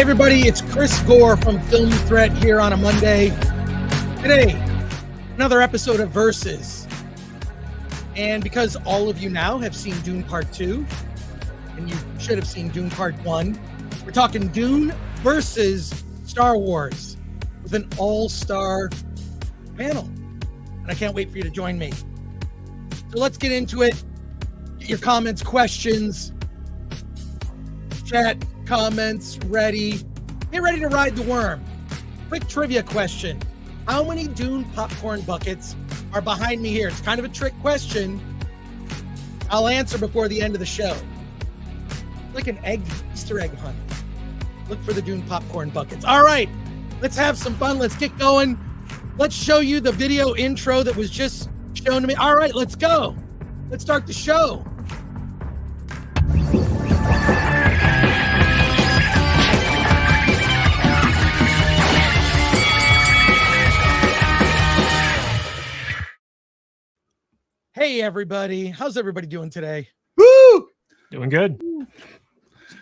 Hey everybody, it's Chris Gore from Film Threat here on a Monday. Today, another episode of Versus. And because all of you now have seen Dune Part 2, and you should have seen Dune Part 1, we're talking Dune versus Star Wars with an all-star panel. And I can't wait for you to join me. So let's get into it. Get your comments, questions, chat, comments ready. Get ready to ride the worm. Quick trivia question. How many Dune popcorn buckets are behind me here? It's kind of a trick question. I'll answer before the end of the show. Like an Easter egg hunt. Look for the Dune popcorn buckets. All right, let's have some fun. Let's get going. Let's show you the video intro that was just shown to me. All right, let's go. Let's start the show. Hey, everybody. How's everybody doing today? Woo! Doing good.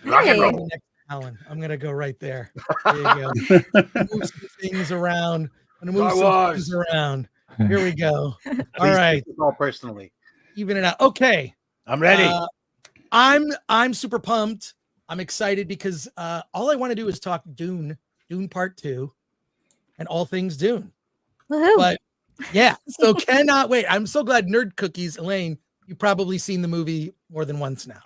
Rock and roll. Alan, I'm going to go right there. There you go. Move some things around. I'm going to move some things around. Here we go. All right. All personally. Even it out. Okay. I'm ready. I'm super pumped. I'm excited because all I want to do is talk Dune Part 2, and all things Dune. Woohoo. But yeah, so cannot wait. I'm so glad Nerd Cookies, Elaine, you've probably seen the movie more than once now.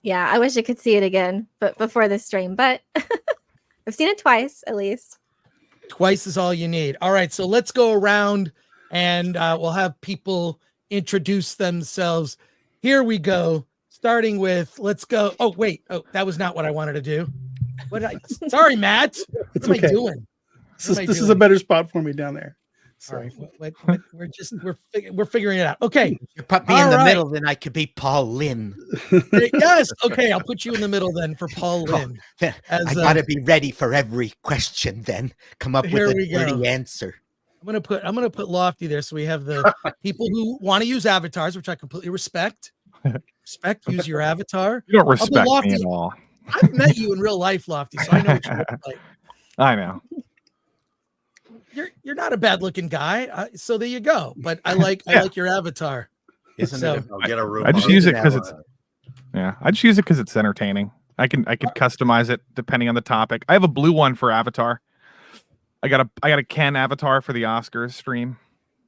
Yeah, I wish I could see it again, but before this stream. But I've seen it twice, at least. Twice is all you need. All right, so let's go around and we'll have people introduce themselves. Here we go. Starting with, let's go. Oh, wait. Oh, that was not what I wanted to do. Sorry, Matt. It's what am okay. I doing? This is a better spot for me down there. So. All right, we're figuring it out. Okay, you put me in the middle, then I could be Paul Lynn. Yes, okay, I'll put you in the middle then for Paul Lynn. I gotta be ready for every question. Then come up with a dirty answer. I'm gonna put Lofty there, so we have the people who want to use avatars, which I completely respect. Use your avatar. You don't respect Lofty, me at all. I've met you in real life, Lofty, so I know what you look like. I know. You're not a bad looking guy, so there you go. But I like your avatar. Isn't it? I'll get a room. I just use it because it's I just use it because it's entertaining. I could customize it depending on the topic. I have a blue one for avatar. I got a Ken avatar for the Oscars stream.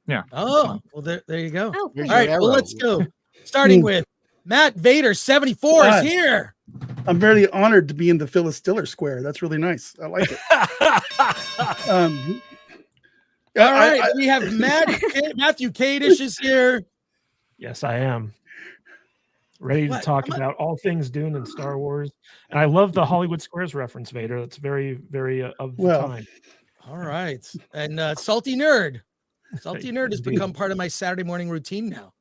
Yeah. Oh, well there you go. Oh, all right, well let's go. Starting with Matt Vader 74 is here. I'm very honored to be in the Phyllis Diller Square. That's really nice. I like it. All right, we have Matthew Kadish is here. Yes, I am. Ready to talk about all things Dune and Star Wars. And I love the Hollywood Squares reference, Vader. That's very, very of the time. All right. And Salty Nerd. Salty Nerd has become part of my Saturday morning routine now.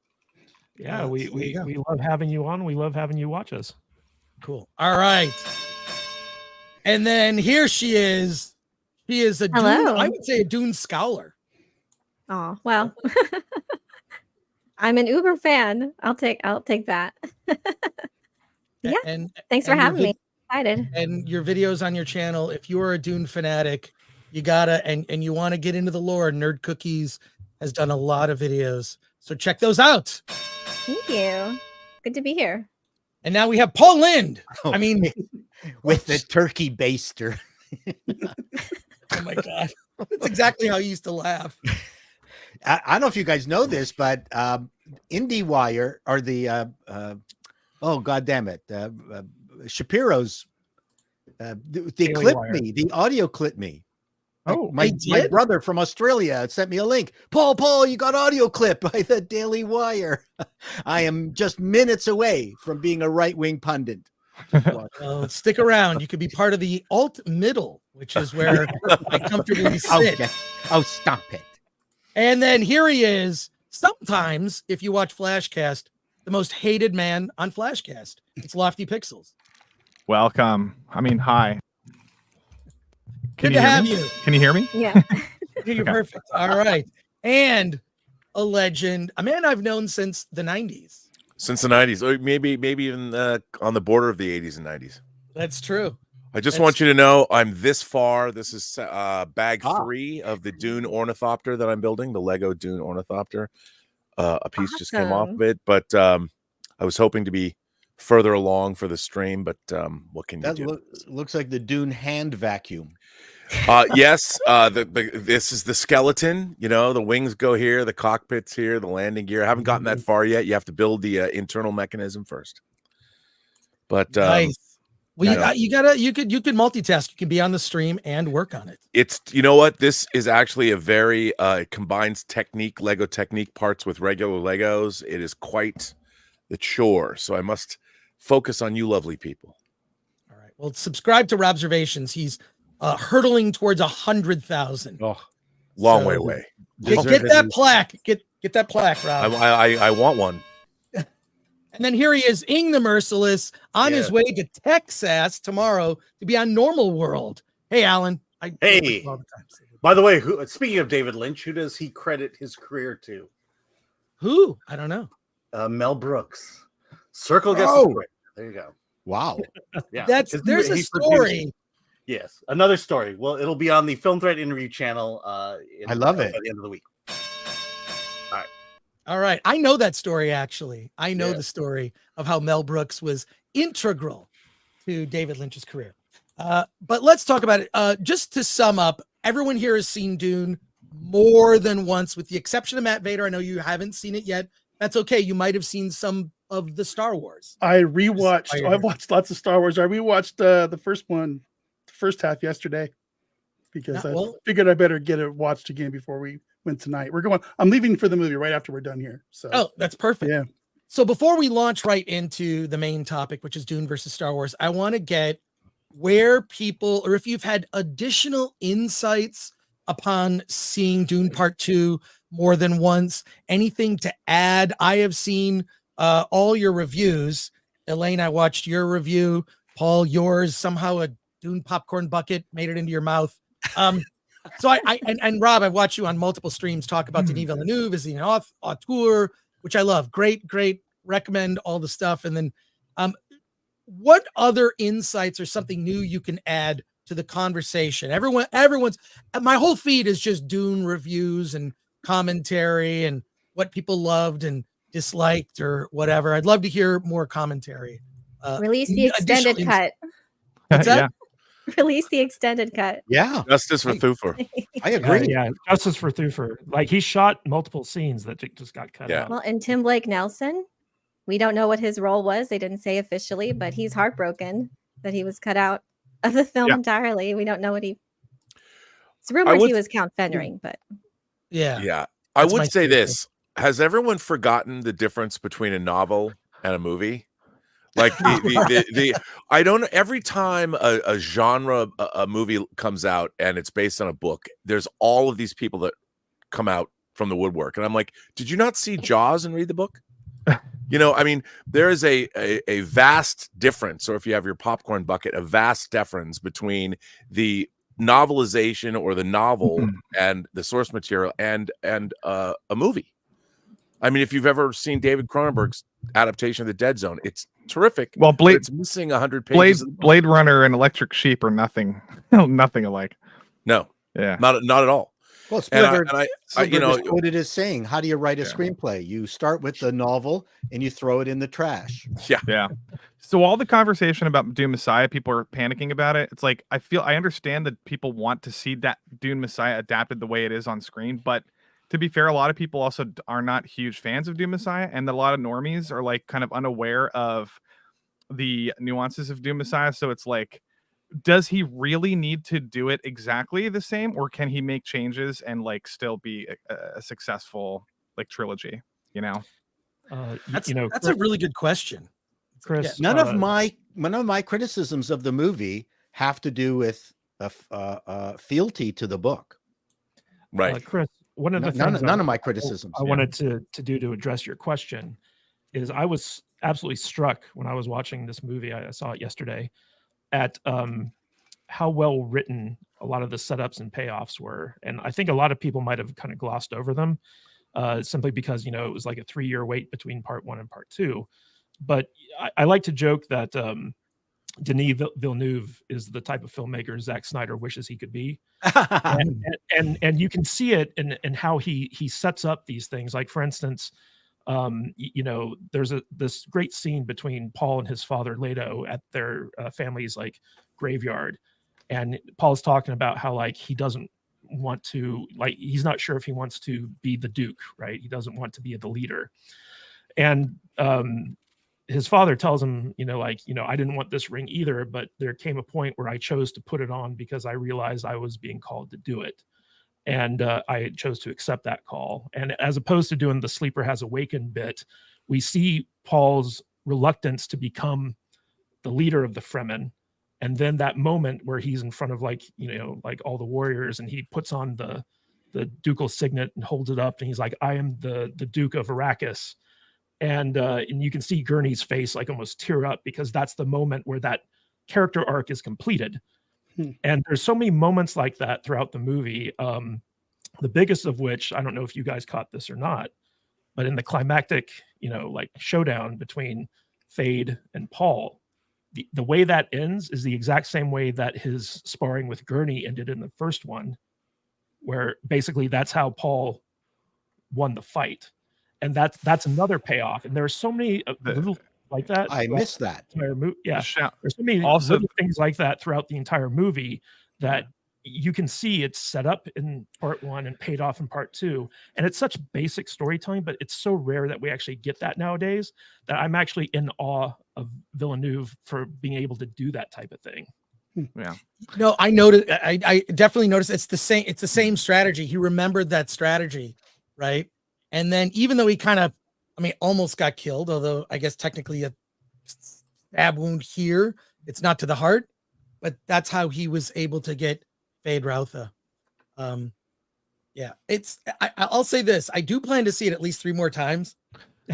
Yeah, we love having you on. We love having you watch us. Cool. All right. And then here she is. She is a Dune, I would say a Dune scholar. Oh, well. I'm an Uber fan. I'll take that. Yeah. And thanks for having me. Excited. And your videos on your channel, if you are a Dune fanatic, you gotta and you want to get into the lore, Nerd Cookies has done a lot of videos. So check those out. Thank you. Good to be here. And now we have Paul Lind. I mean, with the turkey baster. Oh my God. That's exactly how he used to laugh. I don't know if you guys know this, but IndieWire or the oh God damn it, Shapiro's they clipped me, the audio clipped me. Oh, my brother from Australia sent me a link. Paul, you got audio clip by the Daily Wire. I am just minutes away from being a right-wing pundit. Well, stick around. You could be part of the alt middle, which is where I comfortably sit. Okay. Oh, stop it. And then here he is. Sometimes, if you watch Flashcast, the most hated man on Flashcast. It's Lofty Pixels. Welcome. I mean, hi. Good to have you. Can you hear me? Yeah. You're perfect. All right. And a legend, a man I've known since the 90s. Since the 90s, or maybe even on the border of the 80s and 90s. That's true. I just want you to know I'm this far. This is bag 3 of the Dune Ornithopter that I'm building, the Lego Dune Ornithopter. A piece just came off of it, but I was hoping to be further along for the stream, but what can you do? Looks like the Dune hand vacuum. Yes, this is the skeleton. You know, the wings go here, the cockpit's here, the landing gear. I haven't gotten that far yet. You have to build the internal mechanism first. But nice. Well, you could multitask. You can be on the stream and work on it. It's, you know what? This is actually a very it combines Lego technique parts with regular Legos. It is quite the chore. So I must focus on you lovely people. All right. Well, subscribe to Robservations. He's hurtling towards 100,000. Oh, long way away. Get that plaque. Get that plaque, Rob. I want one. And then here he is, Ing the Merciless, on his way to Texas tomorrow to be on Normal World. Hey, Alan. Hey. By the way, speaking of David Lynch, who does he credit his career to? Who? I don't know. Mel Brooks. Circle gets the square. There you go. Wow. Yeah. There's a story. Yes, another story. Well, it'll be on the Film Thread interview channel. I love it. By the end of the week. All right. I know that story, actually. I know the story of how Mel Brooks was integral to David Lynch's career. But let's talk about it. Just to sum up, everyone here has seen Dune more than once, with the exception of Matt Vader. I know you haven't seen it yet. That's okay. You might have seen some of the Star Wars. I've watched lots of Star Wars. I rewatched the first half yesterday because I figured I better get it watched again before we went tonight. I'm leaving for the movie right after we're done here. So that's perfect. Yeah. So before we launch right into the main topic, which is Dune versus Star Wars, I want to get where people, or if you've had additional insights upon seeing Dune Part 2 more than once, anything to add. I have seen all your reviews. Elaine, I watched your review. Paul, yours. Somehow a Dune popcorn bucket made it into your mouth. So and Rob, I've watched you on multiple streams talk about Denis Villeneuve as the auteur, which I love. Great. Recommend all the stuff. And then what other insights or something new you can add to the conversation? Everyone's my whole feed is just Dune reviews and commentary and what people loved and disliked or whatever. I'd love to hear more commentary. Release the extended cut. What's that? Release the extended cut. Yeah. Justice for Thufir. I agree. Yeah, justice for Thufir. Like, he shot multiple scenes that just got cut out. Well, and Tim Blake Nelson, we don't know what his role was. They didn't say officially, but he's heartbroken that he was cut out of the film entirely. We don't know what it's rumored he was Count Fenring, but yeah. I would say this. Has everyone forgotten the difference between a novel and a movie? Like I don't. Every time a genre a movie comes out and it's based on a book, there's all of these people that come out from the woodwork, and I'm like, did you not see Jaws and read the book? You know, I mean, there is a vast difference, or if you have your popcorn bucket, a vast difference between the novelization or the novel and the source material and a movie. I mean, if you've ever seen David Cronenberg's adaptation of The Dead Zone, it's terrific. Well, it's missing 100 pages. Blade Runner and Electric Sheep are nothing alike. No, yeah, not at all. Well, Spielberg is quoted as saying, "How do you write a screenplay? You start with the novel and you throw it in the trash." Yeah. So all the conversation about Dune Messiah, people are panicking about it. It's like I understand that people want to see that Dune Messiah adapted the way it is on screen, but to be fair, a lot of people also are not huge fans of Dune Messiah, and a lot of normies are like kind of unaware of the nuances of Dune Messiah. So it's like, does he really need to do it exactly the same, or can he make changes and like still be a successful like trilogy? You know, that's a really good question, Chris. None of my criticisms of the movie have to do with fealty to the book, right? Chris, one of the things none of my criticisms I wanted to do to address your question is I was absolutely struck when I was watching this movie. I saw it yesterday at how well written a lot of the setups and payoffs were, and I think a lot of people might have kind of glossed over them simply because it was like a 3-year wait between part 1 and part 2. But I like to joke that Denis Villeneuve is the type of filmmaker Zack Snyder wishes he could be. and you can see it in how he sets up these things. Like, for instance, there's this great scene between Paul and his father Leto at their family's like graveyard, and Paul's talking about how like he doesn't want to, like, he's not sure if he wants to be the Duke, right? He doesn't want to be the leader. And his father tells him, I didn't want this ring either, but there came a point where I chose to put it on because I realized I was being called to do it. And I chose to accept that call. And as opposed to doing the sleeper has awakened bit, we see Paul's reluctance to become the leader of the Fremen. And then that moment where he's in front of like all the warriors, and he puts on the ducal signet and holds it up, and he's like, I am the Duke of Arrakis. And you can see Gurney's face like almost tear up, because that's the moment where that character arc is completed. And there's so many moments like that throughout the movie. The biggest of which, I don't know if you guys caught this or not, but in the climactic, showdown between Fade and Paul, the way that ends is the exact same way that his sparring with Gurney ended in the first one, where basically that's how Paul won the fight. And that's another payoff. And there are so many little like that. I missed that. Yeah, there's so many little things like that throughout the entire movie that you can see it's set up in part one and paid off in part two. And it's such basic storytelling, but it's so rare that we actually get that nowadays that I'm actually in awe of Villeneuve for being able to do that type of thing. Yeah. No, I noticed. I definitely noticed it's the same. It's the same strategy. He remembered that strategy, right? And then even though he kind of, almost got killed, although I guess technically a stab wound here, it's not to the heart, but that's how he was able to get Fade Rautha. I'll say this. I do plan to see it at least 3 more times.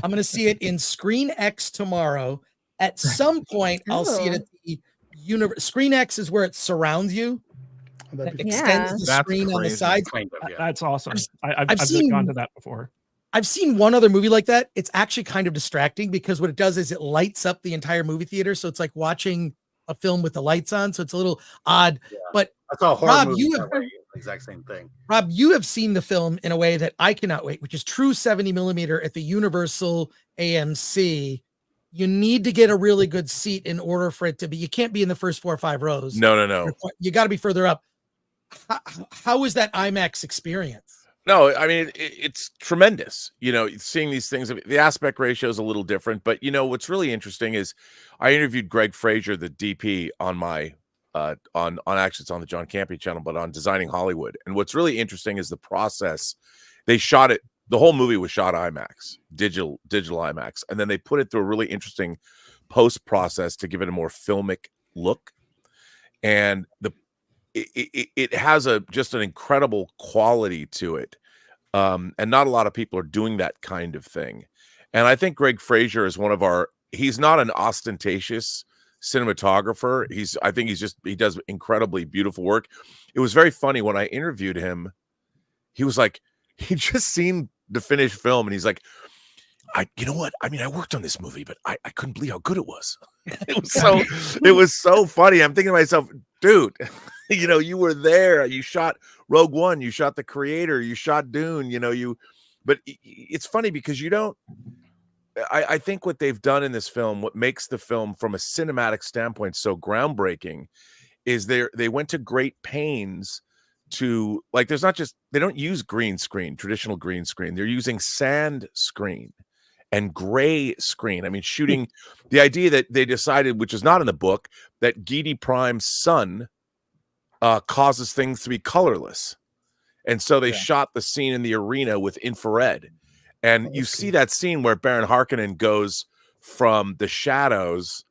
I'm going to see it in Screen X tomorrow. At some point, I'll see it at the universe. Screen X is where it surrounds you. That extends the screen on the sides. That's awesome. I've gone to that before. I've seen one other movie like that. It's actually kind of distracting because what it does is it lights up the entire movie theater. So it's like watching a film with the lights on. So it's a little odd. Yeah. But that's all horror Rob, you have the exact same thing. Rob, you have seen the film in a way that I cannot wait, which is true 70 millimeter at the Universal AMC. You need to get a really good seat in order for it to be. You can't be in the first 4 or 5 rows. No. You got to be further up. How was that IMAX experience? No, it's tremendous. Seeing these things, the aspect ratio is a little different, but what's really interesting is I interviewed Greg Fraser, the DP, on my actually it's on the John Campy channel, but on Designing Hollywood. And what's really interesting is the process. They shot it. The whole movie was shot IMAX, digital IMAX, and then they put it through a really interesting post process to give it a more filmic look. And it has just an incredible quality to it. And not a lot of people are doing that kind of thing. And I think Greg Fraser is he's not an ostentatious cinematographer. He does incredibly beautiful work. It was very funny when I interviewed him. He was like, he just seen the finished film and he's like, I worked on this movie, but I couldn't believe how good it was. It was so funny. I'm thinking to myself, dude, you were there. You shot Rogue One. You shot The Creator. You shot Dune. But it's funny because I think what they've done in this film, what makes the film from a cinematic standpoint so groundbreaking, is they went to great pains to, like, they don't use traditional green screen. They're using sand screen and gray screen. Shooting the idea that they decided, which is not in the book, that Gidi Prime's sun causes things to be colorless. And so they shot the scene in the arena with infrared. And you see that scene where Baron Harkonnen goes from the shadows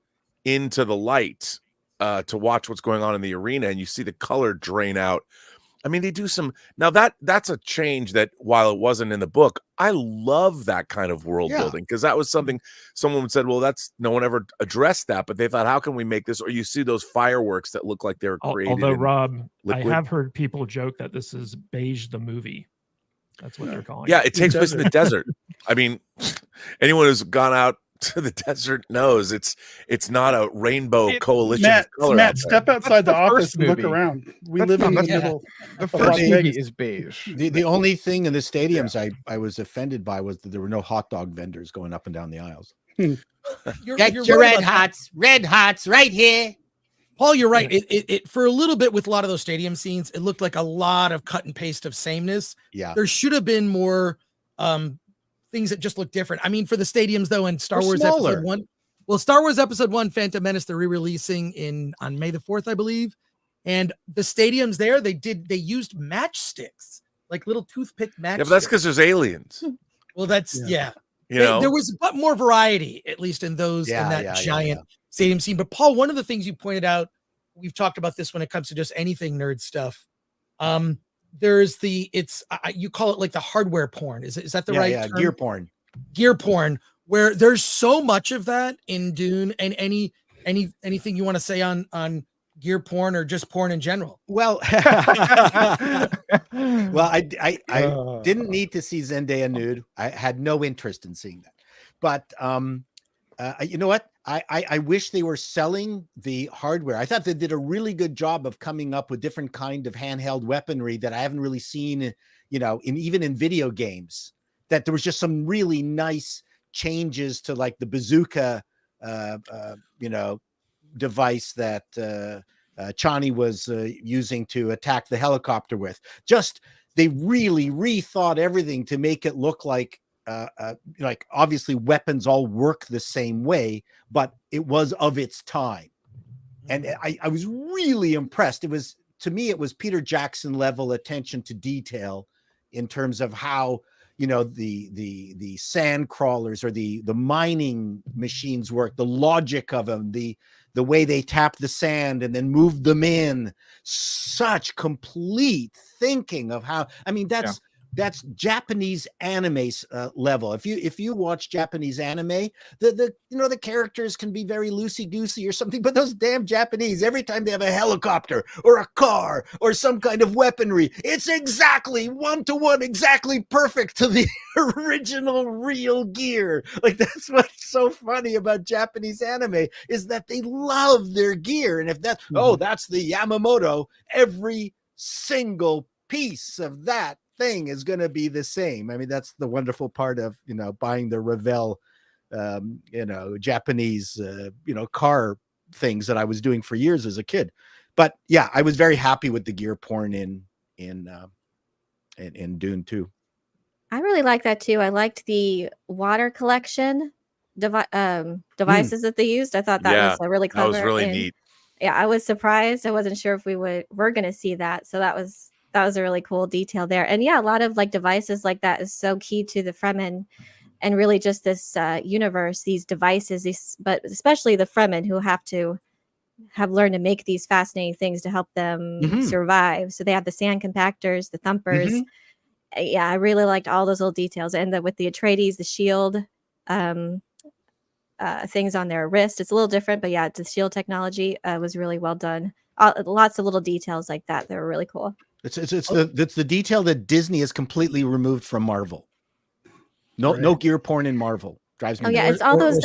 into the light to watch what's going on in the arena. And you see the color drain out. They do now that's a change that, while it wasn't in the book, I love that kind of world building, because that was something someone said, well, no one ever addressed that, but they thought, how can we make this? Or you see those fireworks that look like they were created. Although, Rob, I have heard people joke that this is Beige the movie. That's what they're calling it. Yeah, it takes place in the desert. Anyone who's gone out to the desert knows it's not a rainbow coalition of color. Matt, step outside the office and look movie. around. We live in the middle. The of first Las movie Vegas. is beige. The only thing in the stadiums I was offended by was that there were no hot dog vendors going up and down the aisles. Get your red hots right here. Paul, you're right. It for a little bit with a lot of those stadium scenes, it looked like a lot of cut and paste of sameness. Yeah, there should have been more things that just look different. I mean, for the stadiums though, and Star Wars Episode 1. Well, Star Wars Episode 1, Phantom Menace, they're re-releasing on May the 4th, I believe. And the stadiums there, they used matchsticks, like little toothpick matchsticks. Yeah, but that's because there's aliens. Well, that's You know, there was but more variety, at least in those in that giant stadium scene. But Paul, one of the things you pointed out, we've talked about this when it comes to just anything nerd stuff. There's you call it like the hardware porn. Is that the right term? Gear porn. Gear porn, where there's so much of that in Dune, and anything you want to say on gear porn or just porn in general? Well, I didn't need to see Zendaya nude. I had no interest in seeing that. But you know what? I wish they were selling the hardware. I thought they did a really good job of coming up with different kind of handheld weaponry that I haven't really seen, even in video games. That there was just some really nice changes to like the bazooka, device that Chani was using to attack the helicopter with. Just they really rethought everything to make it look like obviously weapons all work the same way, but it was of its time. And I was really impressed. To me, it was Peter Jackson level attention to detail in terms of how, the sand crawlers or the mining machines work, the logic of them, the way they tapped the sand and then moved them in. Such complete thinking of how, that's Japanese anime level. If you watch Japanese anime, the characters can be very loosey-goosey or something, but those damn Japanese, every time they have a helicopter or a car or some kind of weaponry, it's exactly 1-to-1, exactly perfect to the original real gear. Like, that's what's so funny about Japanese anime, is that they love their gear. And if that's that's the Yamamoto, every single piece of that thing is going to be the same. I mean, that's the wonderful part of buying the Revell Japanese car things that I was doing for years as a kid. But yeah, I was very happy with the gear porn in Dune 2. I really like that too. I liked the water collection devices that they used. I thought that was really clever. That was really neat. Yeah, I was surprised. I wasn't sure if we're going to see that. So that was a really cool detail there. And yeah, a lot of like devices like that is so key to the Fremen, and really just this universe, these devices, but especially the Fremen, who have learned to make these fascinating things to help them survive. So they have the sand compactors, the thumpers. Yeah, I really liked all those little details. And with the Atreides, the shield things on their wrist, it's a little different, but yeah, the shield technology was really well done. Lots of little details like that were really cool. It's the detail that Disney has completely removed from Marvel. No gear porn in Marvel. Drives me. Oh yeah, it's all those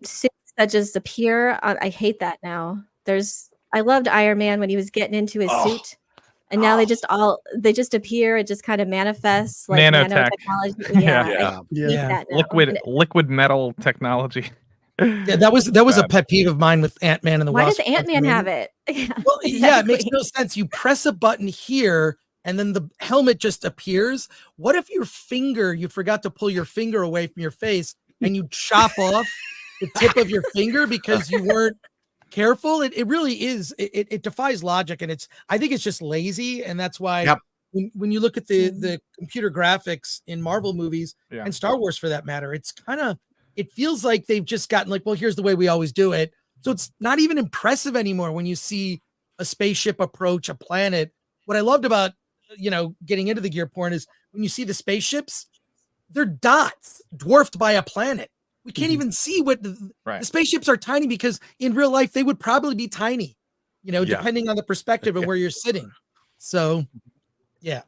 suits that just appear. I hate that now. I loved Iron Man when he was getting into his suit, and now they just appear. It just kind of manifests like nanotechnology. Yeah. Liquid metal technology. Yeah, that was a pet peeve of mine with Ant-Man and the Wasp. Why does Ant-Man have it? Well, yeah, it makes no sense. You press a button here and then the helmet just appears. What if you forgot to pull your finger away from your face and you chop off the tip of your finger because you weren't careful? It really is. It defies logic, and I think it's just lazy, and that's why when you look at the computer graphics in Marvel movies and Star Wars for that matter, it feels like they've just gotten like, well, here's the way we always do it. So it's not even impressive anymore when you see a spaceship approach a planet. What I loved about, getting into the gear porn is when you see the spaceships, they're dots dwarfed by a planet. We can't even see what the spaceships are tiny, because in real life, they would probably be tiny, depending on the perspective of where you're sitting. So, yeah.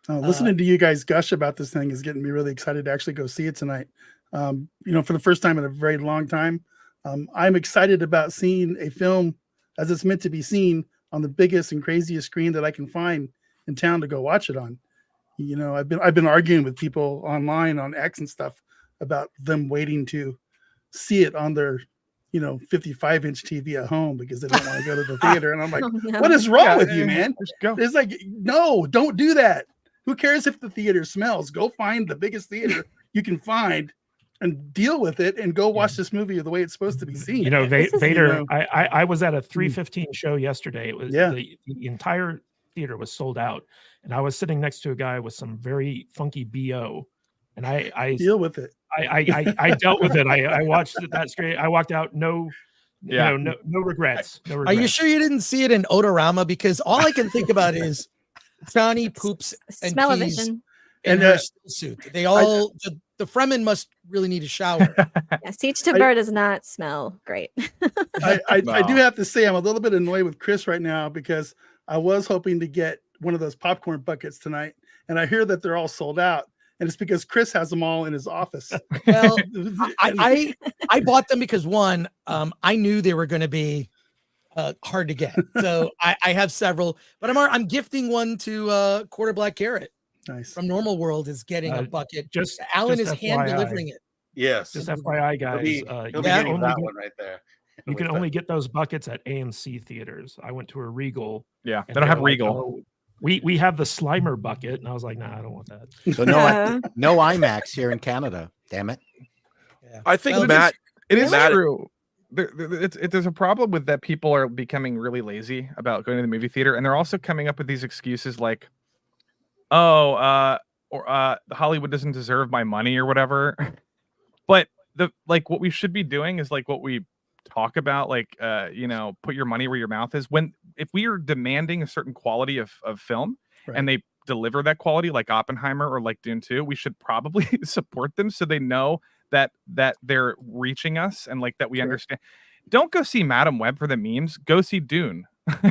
Listening to you guys gush about this thing is getting me really excited to actually go see it tonight. for the first time in a very long time. I'm excited about seeing a film as it's meant to be seen on the biggest and craziest screen that I can find in town to go watch it on. I've been arguing with people online on X and stuff about them waiting to see it on their 55-inch TV at home because they don't want to go to the theater. And I'm like, what is wrong with you, man? It's like, no, don't do that. Who cares if the theater smells? Go find the biggest theater you can find and deal with it and go watch this movie the way it's supposed to be seen. Vader, I was at a 3:15 show yesterday. It was the entire theater was sold out. And I was sitting next to a guy with some very funky BO. And I deal with it. I dealt with it. I watched that screen. I walked out no regrets. No regrets. Are you sure you didn't see it in Odorama? Because all I can think about is Johnny poops and pees in her suit. They all the Fremen must really need a shower. Siege to Bird does not smell great. I do have to say I'm a little bit annoyed with Chris right now because I was hoping to get one of those popcorn buckets tonight, and I hear that they're all sold out. And it's because Chris has them all in his office. Well, I bought them because one, I knew they were going to be hard to get, so I have several. But I'm gifting one to Quarter Black Carrot. Nice. From Normal World is getting a bucket. just Alan is hand delivering it. Yes. Just FYI, guys. He'll be getting that one right there. You can only get those buckets at AMC theaters. I went to a Regal. Yeah, they don't have Regal. We have the Slimer bucket, and I was like, nah, I don't want that. So no IMAX here in Canada. Damn it. Yeah. I think Matt. It is true. There's a problem with that. People are becoming really lazy about going to the movie theater, and they're also coming up with these excuses like, Hollywood doesn't deserve my money or whatever. But what we should be doing is like what we talk about, put your money where your mouth is. If we are demanding a certain quality of film, right, and they deliver that quality like Oppenheimer or like Dune 2, we should probably support them so they know that they're reaching us and like that we understand. Don't go see Madam Web for the memes. Go see Dune.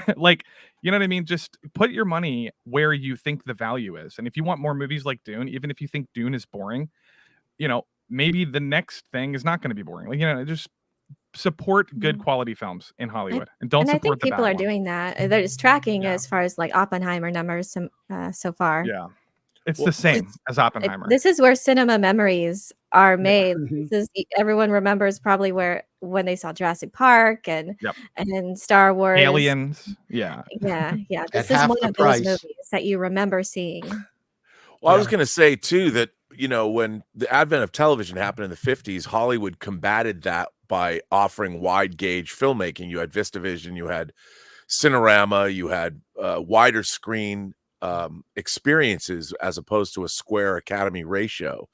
You know what I mean? Just put your money where you think the value is. And if you want more movies like Dune, even if you think Dune is boring, maybe the next thing is not going to be boring. Just support good quality films in Hollywood and don't support the bad ones. I think people are doing that. They're just tracking as far as like Oppenheimer numbers so far. Yeah. It's the same as Oppenheimer. This is where cinema memories are made. This is, everyone remembers probably when they saw Jurassic Park and Star Wars. Aliens. Yeah. This is one of those movies that you remember seeing. Well, I was going to say too that when the advent of television happened in the 50s, Hollywood combated that by offering wide gauge filmmaking. You had VistaVision, you had Cinerama, you had wider screen experiences as opposed to a square Academy ratio.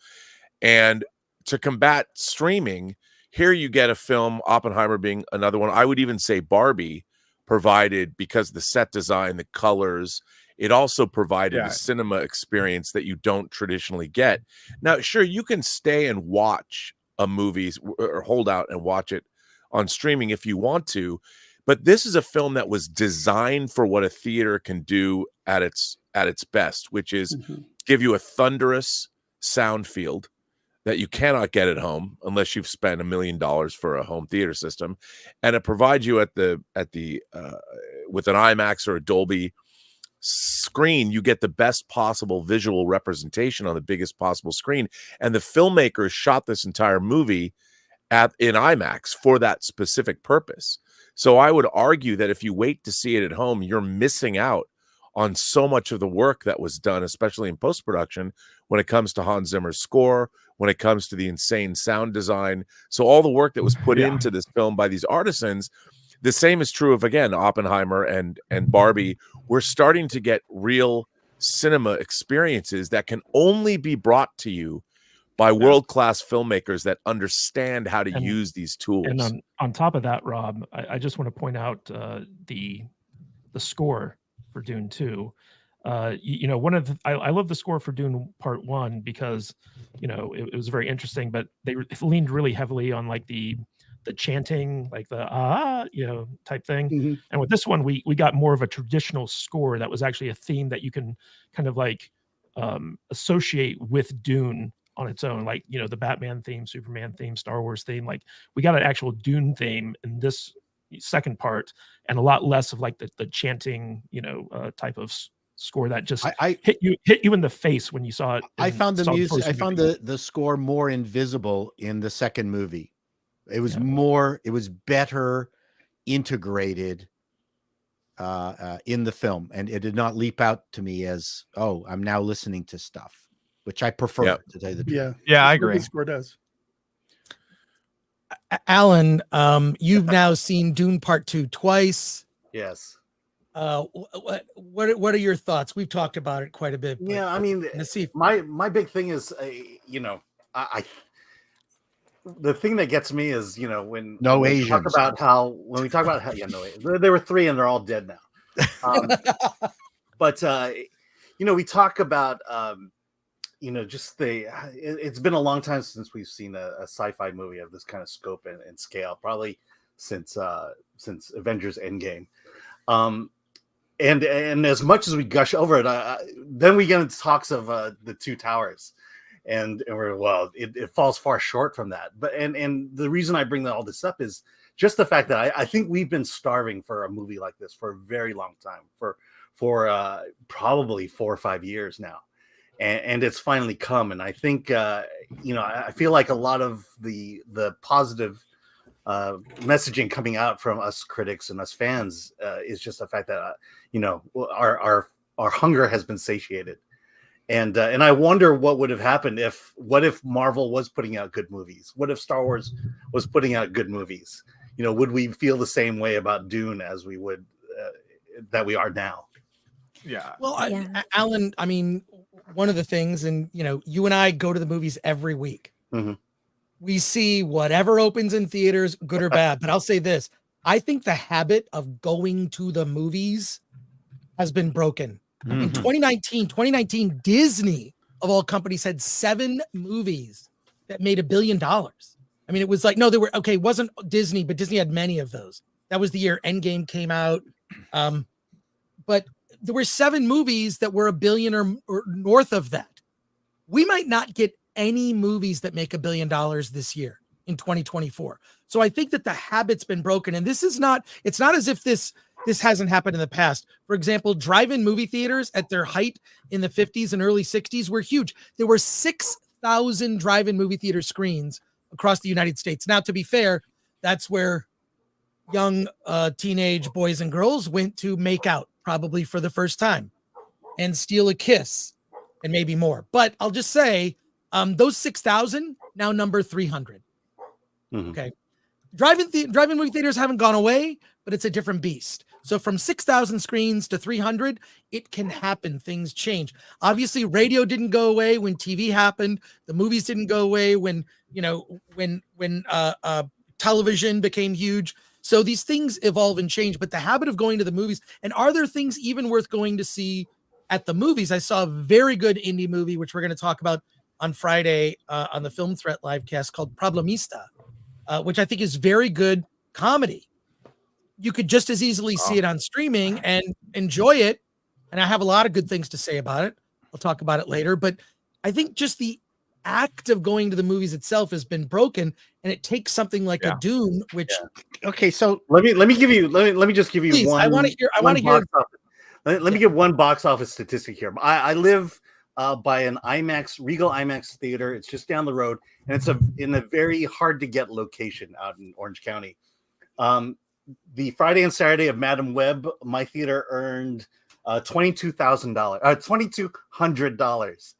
And to combat streaming, here you get a film, Oppenheimer being another one. I would even say Barbie provided, because the set design, the colors, it also provided a cinema experience that you don't traditionally get. Now, sure, you can stay and watch a movie or hold out and watch it on streaming if you want to, but this is a film that was designed for what a theater can do at its best, which is give you a thunderous sound field that you cannot get at home unless you've spent $1 million for a home theater system, and it provides you with an IMAX or a Dolby screen. You get the best possible visual representation on the biggest possible screen, and the filmmakers shot this entire movie in IMAX for that specific purpose. So I would argue that if you wait to see it at home, you're missing out on so much of the work that was done, especially in post-production, when it comes to Hans Zimmer's score, when it comes to the insane sound design. So all the work that was put into this film by these artisans. The same is true of, again, Oppenheimer and Barbie. We're starting to get real cinema experiences that can only be brought to you by world-class filmmakers that understand how to use these tools. And on top of that, Rob, I just want to point out the score for Dune 2. I love the score for Dune Part 1 because, it was very interesting, but they leaned really heavily on like the chanting, like the type thing. And with this one, we got more of a traditional score that was actually a theme that you can kind of like associate with Dune on its own. Like, you know, the Batman theme, Superman theme, Star Wars theme. Like, we got an actual Dune theme in this second part, and a lot less of like the chanting, you know, type of score that just hit you in the face when you saw it. I found the music. I found the score more invisible in the second movie. It was more. It was better integrated in the film, and it did not leap out to me as, oh, I'm now listening to stuff, which I prefer, to tell you the truth. Yeah, I agree. The score does. Alan, you've now seen Dune Part 2 twice. Yes. What are your thoughts? We've talked about it quite a bit. Yeah, I mean, let's see. My big thing is, you know, the thing that gets me is, you know, when we talk about how there were 3 and they're all dead now. But you know, we talk about you know, just it's been a long time since we've seen a sci-fi movie of this kind of scope and scale, probably since Avengers Endgame. And as much as we gush over it, then we get into talks of the Two Towers. And we're, it falls far short from that. But and the reason I bring all this up is just the fact that I think we've been starving for a movie like this for a very long time, for probably 4 or 5 years now, and it's finally come. And I think you know, I feel like a lot of the positive messaging coming out from us critics and us fans is just the fact that you know, our hunger has been satiated. And I wonder what would have happened if Marvel was putting out good movies? What if Star Wars was putting out good movies? You know, would we feel the same way about Dune as we would that we are now? Yeah. Well, Alan, I mean, one of the things, and you know, you and I go to the movies every week. Mm-hmm. We see whatever opens in theaters, good or bad. But I'll say this: I think the habit of going to the movies has been broken. Mm-hmm. In 2019, Disney, of all companies, had 7 movies that made $1 billion. I mean, it was like, no, there were, okay, it wasn't Disney, but Disney had many of those. That was the year Endgame came out. But there were 7 movies that were $1 billion or north of that. We might not get any movies that make $1 billion this year in 2024. So I think that the habit's been broken. And this is not, it's not as if this hasn't happened in the past. For example, drive-in movie theaters at their height in the 50s and early 60s were huge. There were 6,000 drive-in movie theater screens across the United States. Now, to be fair, that's where young teenage boys and girls went to make out, probably for the first time, and steal a kiss, and maybe more. But I'll just say, those 6,000 now number 300. Mm-hmm. Okay. Drive-in movie theaters haven't gone away, but it's a different beast. So from 6,000 screens to 300, it can happen. Things change. Obviously, radio didn't go away when TV happened. The movies didn't go away when television became huge. So these things evolve and change. But the habit of going to the movies, and are there things even worth going to see at the movies? I saw a very good indie movie, which we're going to talk about on Friday on the Film Threat livecast, called Problemista, which I think is very good comedy. You could just as easily see it on streaming and enjoy it. And I have a lot of good things to say about it. I'll talk about it later. But I think just the act of going to the movies itself has been broken, and it takes something like a Dune, which okay. So let me just give you please, one. I want to hear. Let me give one box office statistic here. I live by an Regal IMAX theater. It's just down the road, and it's in a very hard to get location out in Orange County. The Friday and Saturday of Madam Web, my theater earned $2,200.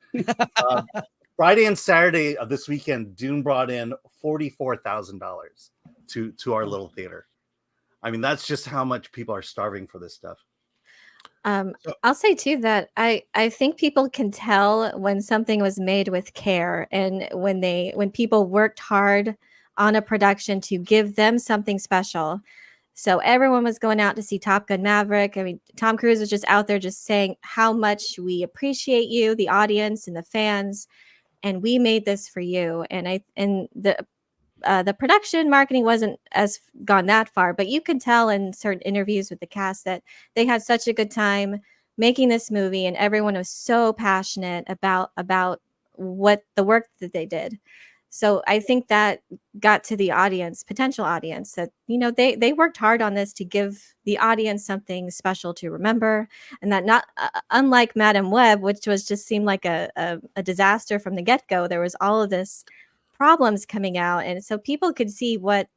Friday and Saturday of this weekend, Dune brought in $44,000 to our little theater. I mean, that's just how much people are starving for this stuff. I'll say too that I think people can tell when something was made with care, and when people worked hard on a production to give them something special. So everyone was going out to see Top Gun Maverick. I mean, Tom Cruise was just out there just saying how much we appreciate you, the audience and the fans, and we made this for you. And the production marketing wasn't as gone that far, but you can tell in certain interviews with the cast that they had such a good time making this movie, and everyone was so passionate about what the work that they did. So I think that got to the audience, potential audience, that, you know, they worked hard on this to give the audience something special to remember. And that not unlike Madam Web, which was just seemed like a disaster from the get-go, there was all of this problems coming out. And so people could see what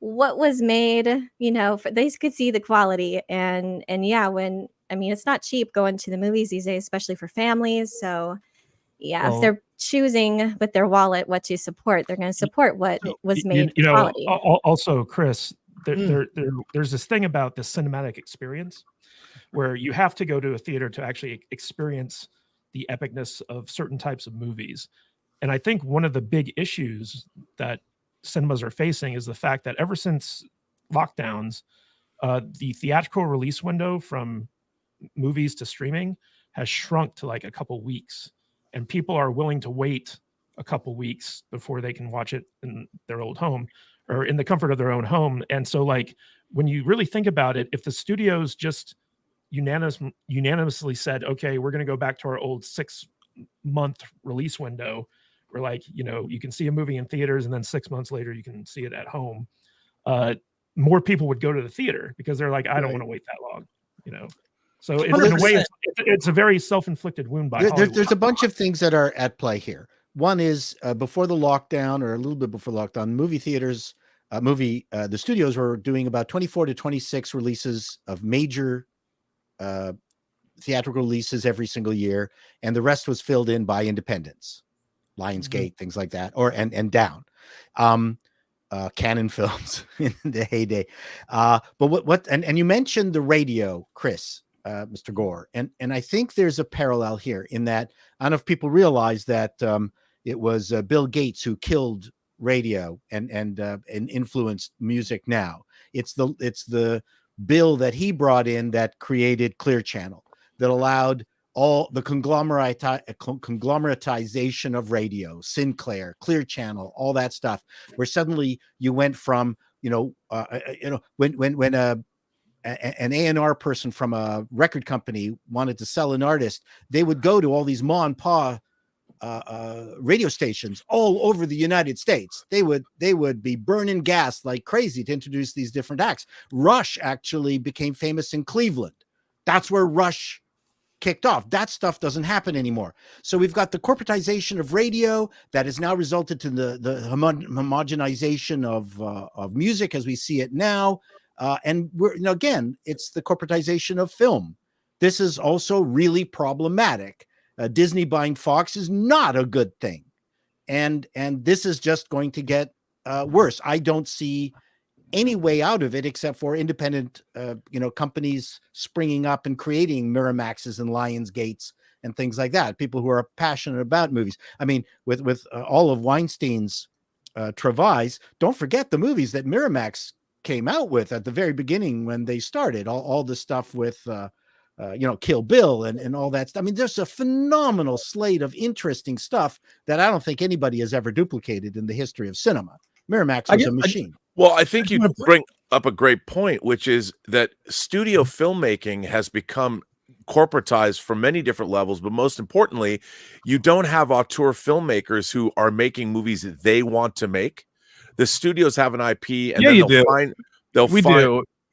was made, you know, they could see the quality. And yeah, I mean, it's not cheap going to the movies these days, especially for families. So yeah, if they're choosing with their wallet what to support, they're going to support what was made you know, quality. Also, Chris, there's this thing about the cinematic experience where you have to go to a theater to actually experience the epicness of certain types of movies. And I think one of the big issues that cinemas are facing is the fact that ever since lockdowns, the theatrical release window from movies to streaming has shrunk to like a couple weeks. And people are willing to wait a couple weeks before they can watch it in their old home or in the comfort of their own home. And so, like, when you really think about it, if the studios just unanimously said, okay, we're going to go back to our old 6-month release window, where, like, you know, you can see a movie in theaters and then 6 months later you can see it at home, more people would go to the theater because they're like, I don't want to wait that long, you know. So in a way, it's a very self-inflicted wound by Hollywood. There's a bunch of things that are at play here. One is before the lockdown, or a little bit before lockdown, movie theaters, the studios were doing about 24 to 26 releases of major theatrical releases every single year, and the rest was filled in by independents, Lionsgate, things like that, and down. Canon Films in the heyday. But and you mentioned the radio, Chris. Mr. Gore, and I think there's a parallel here in that I don't know if people realize that it was Bill Gates who killed radio and influenced music. Now it's the bill that he brought in that created Clear Channel, that allowed all the conglomeratization of radio, Sinclair, Clear Channel, all that stuff, where suddenly you went from when an A&R person from a record company wanted to sell an artist, they would go to all these ma and pa radio stations all over the United States. They would be burning gas like crazy to introduce these different acts. Rush actually became famous in Cleveland. That's where Rush kicked off. That stuff doesn't happen anymore. So we've got the corporatization of radio that has now resulted in the homogenization of music as we see it now. And again, it's the corporatization of film. This is also really problematic. Disney buying Fox is not a good thing, and this is just going to get worse. I don't see any way out of it except for independent, companies springing up and creating Miramaxes and Lionsgates and things like that. People who are passionate about movies. I mean, with all of Weinstein's travails, don't forget the movies that Miramax came out with at the very beginning when they started. All the stuff with Kill Bill and all that stuff. I mean, there's a phenomenal slate of interesting stuff that I don't think anybody has ever duplicated in the history of cinema. Miramax was a machine. Well, I think you bring up a great point, which is that studio filmmaking has become corporatized from many different levels, but most importantly, you don't have auteur filmmakers who are making movies that they want to make. The studios have an IP, and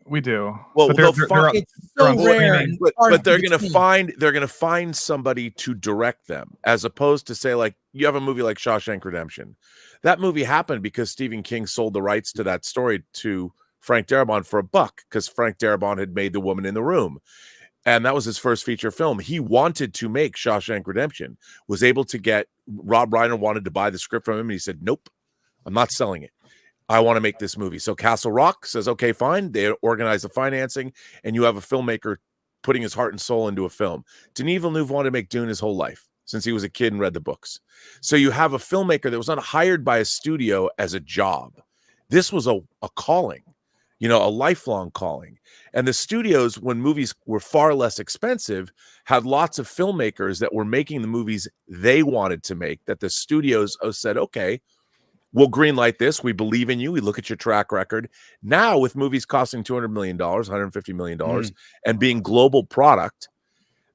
We do. Well, but they'll find, it's so rare. But they're going to find somebody to direct them, as opposed to say, like, you have a movie like Shawshank Redemption. That movie happened because Stephen King sold the rights to that story to Frank Darabont for $1, because Frank Darabont had made The Woman in the Room, and that was his first feature film. He wanted to make Shawshank Redemption, was able to get Rob Reiner wanted to buy the script from him, and he said, "Nope, I'm not selling it. I want to make this movie." So Castle Rock says, okay, fine. They organize the financing, and you have a filmmaker putting his heart and soul into a film. Denis Villeneuve wanted to make Dune his whole life since he was a kid and read the books. So you have a filmmaker that was not hired by a studio as a job. This was a calling, a lifelong calling. And the studios, when movies were far less expensive, had lots of filmmakers that were making the movies they wanted to make, that the studios said, okay, we'll greenlight this. We believe in you. We look at your track record. Now, with movies costing $200 million, $150 million, and being global product,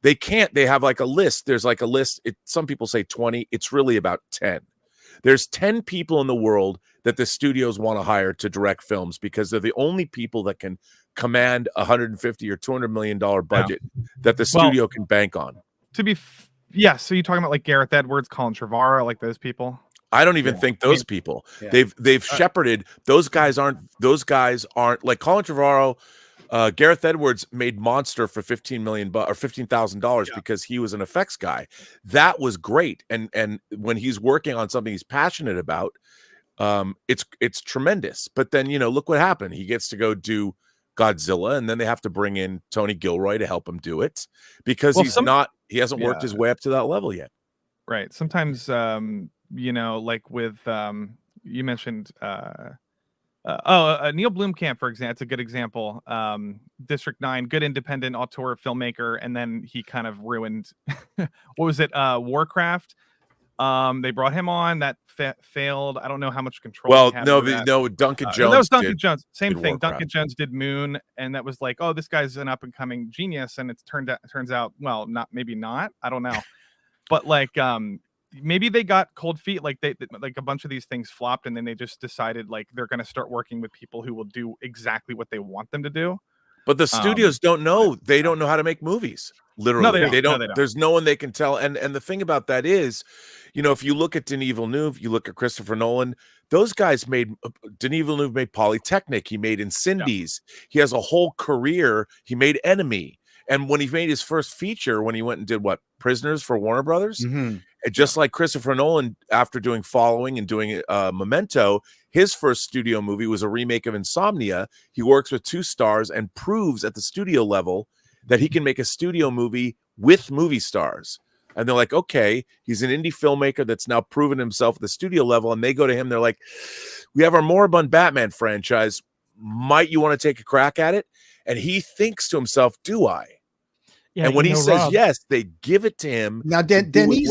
They can't. They have like a list. There's like a list. Some people say 20. It's really about 10. There's 10 people in the world that the studios want to hire to direct films because they're the only people that can command $150 or $200 million budget that the studio can bank on. So you're talking about like Gareth Edwards, Colin Trevorrow, like those people? I don't even think those people. They've shepherded. Those guys aren't like Colin Trevorrow. Gareth Edwards made Monster for $15 million or $15,000 because he was an effects guy. That was great. And when he's working on something he's passionate about, it's tremendous. But then, look what happened. He gets to go do Godzilla, and then they have to bring in Tony Gilroy to help him do it because he hasn't worked his way up to that level yet. Right. Sometimes, like with, you mentioned, Neil Blomkamp, for example, it's a good example. District 9, good independent auteur filmmaker, and then he kind of ruined what was it? Warcraft. They brought him on, that failed. I don't know how much control. Well, no, Duncan Jones. That was Duncan Jones. Same thing. Warcraft. Duncan Jones did Moon, and that was like, oh, this guy's an up and coming genius, and it turns out, well, maybe not. I don't know, but like, maybe they got cold feet. Like like a bunch of these things flopped, and then they just decided like they're going to start working with people who will do exactly what they want them to do. But the studios don't know. They don't know how to make movies. Literally, they don't. There's no one they can tell. And the thing about that is, if you look at Denis Villeneuve, you look at Christopher Nolan, those guys Denis Villeneuve made Polytechnic. He made Incendies. He has a whole career. He made Enemy. And when he made his first feature, when he went and did Prisoners for Warner Brothers, just like Christopher Nolan, after doing Following and doing Memento, his first studio movie was a remake of Insomnia. He works with 2 stars and proves at the studio level that he can make a studio movie with movie stars. And they're like, okay, he's an indie filmmaker that's now proven himself at the studio level. And they go to him, they're like, we have our moribund Batman franchise. Might you want to take a crack at it? And he thinks to himself, do I? Yeah, and when he says Rob, yes, they give it to him. Now, Denis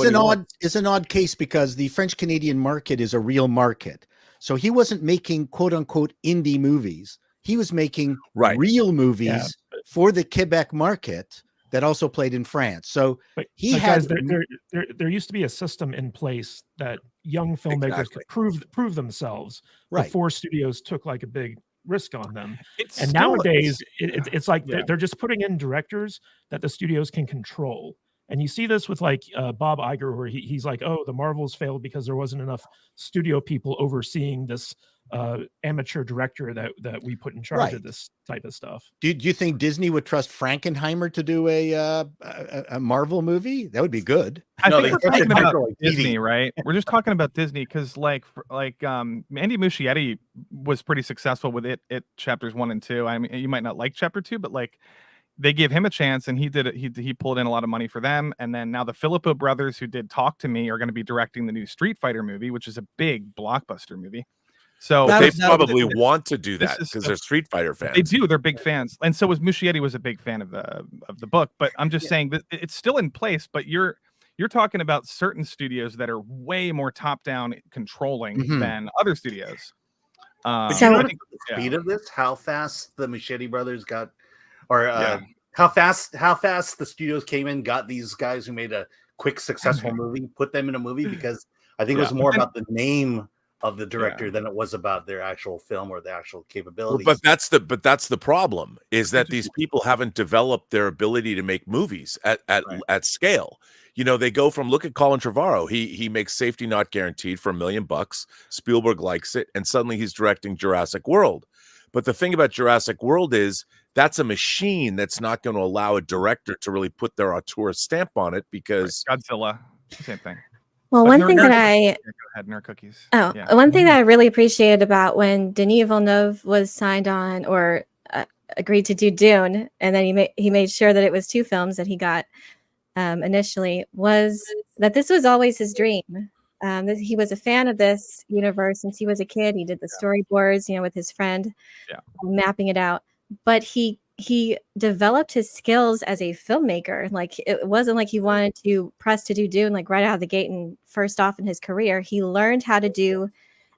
is an odd case because the French Canadian market is a real market. So he wasn't making quote unquote indie movies. He was making real movies for the Quebec market that also played in France. So there used to be a system in place that young filmmakers could prove themselves before studios took like a big risk on them. And nowadays it's like they're just putting in directors that the studios can control. And you see this with like Bob Iger, where he's like, oh, the Marvels failed because there wasn't enough studio people overseeing this amateur director that we put in charge of this type of stuff. Do you think Disney would trust Frankenheimer to do a Marvel movie? That would be good. I think we're talking about Disney, right? We're just talking about Disney because like Andy Muschietti was pretty successful with it chapters 1 and 2. I mean, you might not like chapter 2, but like they gave him a chance and he did it. He pulled in a lot of money for them. And then now the Filippo brothers who did Talk to Me are going to be directing the new Street Fighter movie, which is a big blockbuster movie. So they probably want to do that because they're Street Fighter fans. They do. They're big fans. And so was Muschietti was a big fan of the book. But I'm just saying that it's still in place. But you're talking about certain studios that are way more top down controlling than other studios. But the speed of this, how fast the Muschietti brothers got, or how fast the studios came in, got these guys who made a quick successful movie, put them in a movie, because I think it was more about the name of the director than it was about their actual film or the actual capabilities. But that's the problem, is that these people haven't developed their ability to make movies at scale. They go from, look at Colin Trevorrow. He makes Safety Not Guaranteed for $1 million. Spielberg likes it, and suddenly he's directing Jurassic World. But the thing about Jurassic World is that's a machine that's not going to allow a director to really put their auteur stamp on it, because Godzilla, same thing. Well, one thing that one thing that I really appreciated about when Denis Villeneuve was signed on or agreed to do Dune, and then he made sure that it was 2 films that he got initially, was that this was always his dream. He was a fan of this universe since he was a kid. He did the storyboards, with his friend, mapping it out. But he developed his skills as a filmmaker. Like, it wasn't like he wanted to press to do Dune like right out of the gate and first off in his career. He learned how to do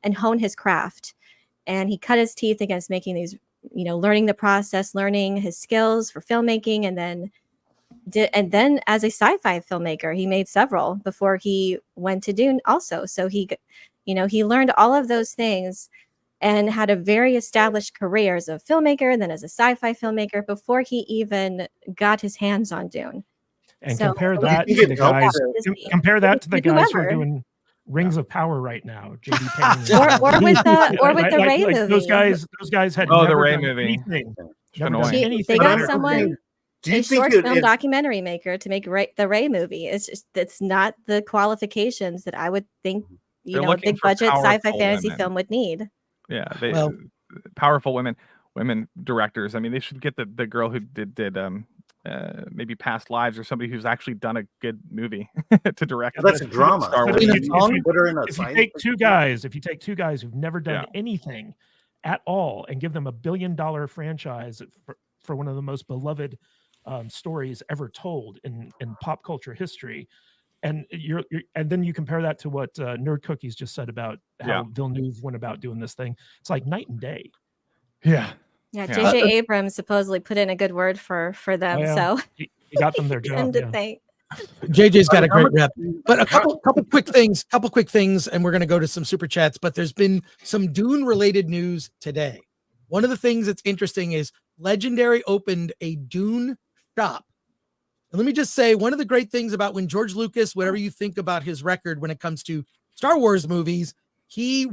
and hone his craft, and he cut his teeth against making these, learning the process, learning his skills for filmmaking, and then and then as a sci-fi filmmaker, he made several before he went to Dune also. So he learned all of those things and had a very established career as a filmmaker, then as a sci-fi filmmaker before he even got his hands on Dune. And compare that to the guys. Compare that to the guys who are doing Rings of Power right now, JD Payne, or with the Rey movie. Those guys had the Rey movie. They got someone, a short film documentary maker, to make the Rey movie. It's not the qualifications that I would think a big budget sci-fi fantasy film would need. Yeah, powerful women directors. I mean, they should get the girl who did maybe Past Lives, or somebody who's actually done a good movie to direct. Yeah, that's a drama. If you take two guys who've never done anything at all and give them $1 billion franchise for one of the most beloved stories ever told in pop culture history, and then you compare that to what Nerd Cookies just said about how Villeneuve went about doing this thing. It's like night and day. Yeah. Yeah, J.J. Abrams supposedly put in a good word for them, so he got them their job. JJ's got a great rep. But a couple quick things, and we're going to go to some super chats. But there's been some Dune related news today. One of the things that's interesting is Legendary opened a Dune shop. And let me just say, one of the great things about when George Lucas, whatever you think about his record when it comes to Star Wars movies, he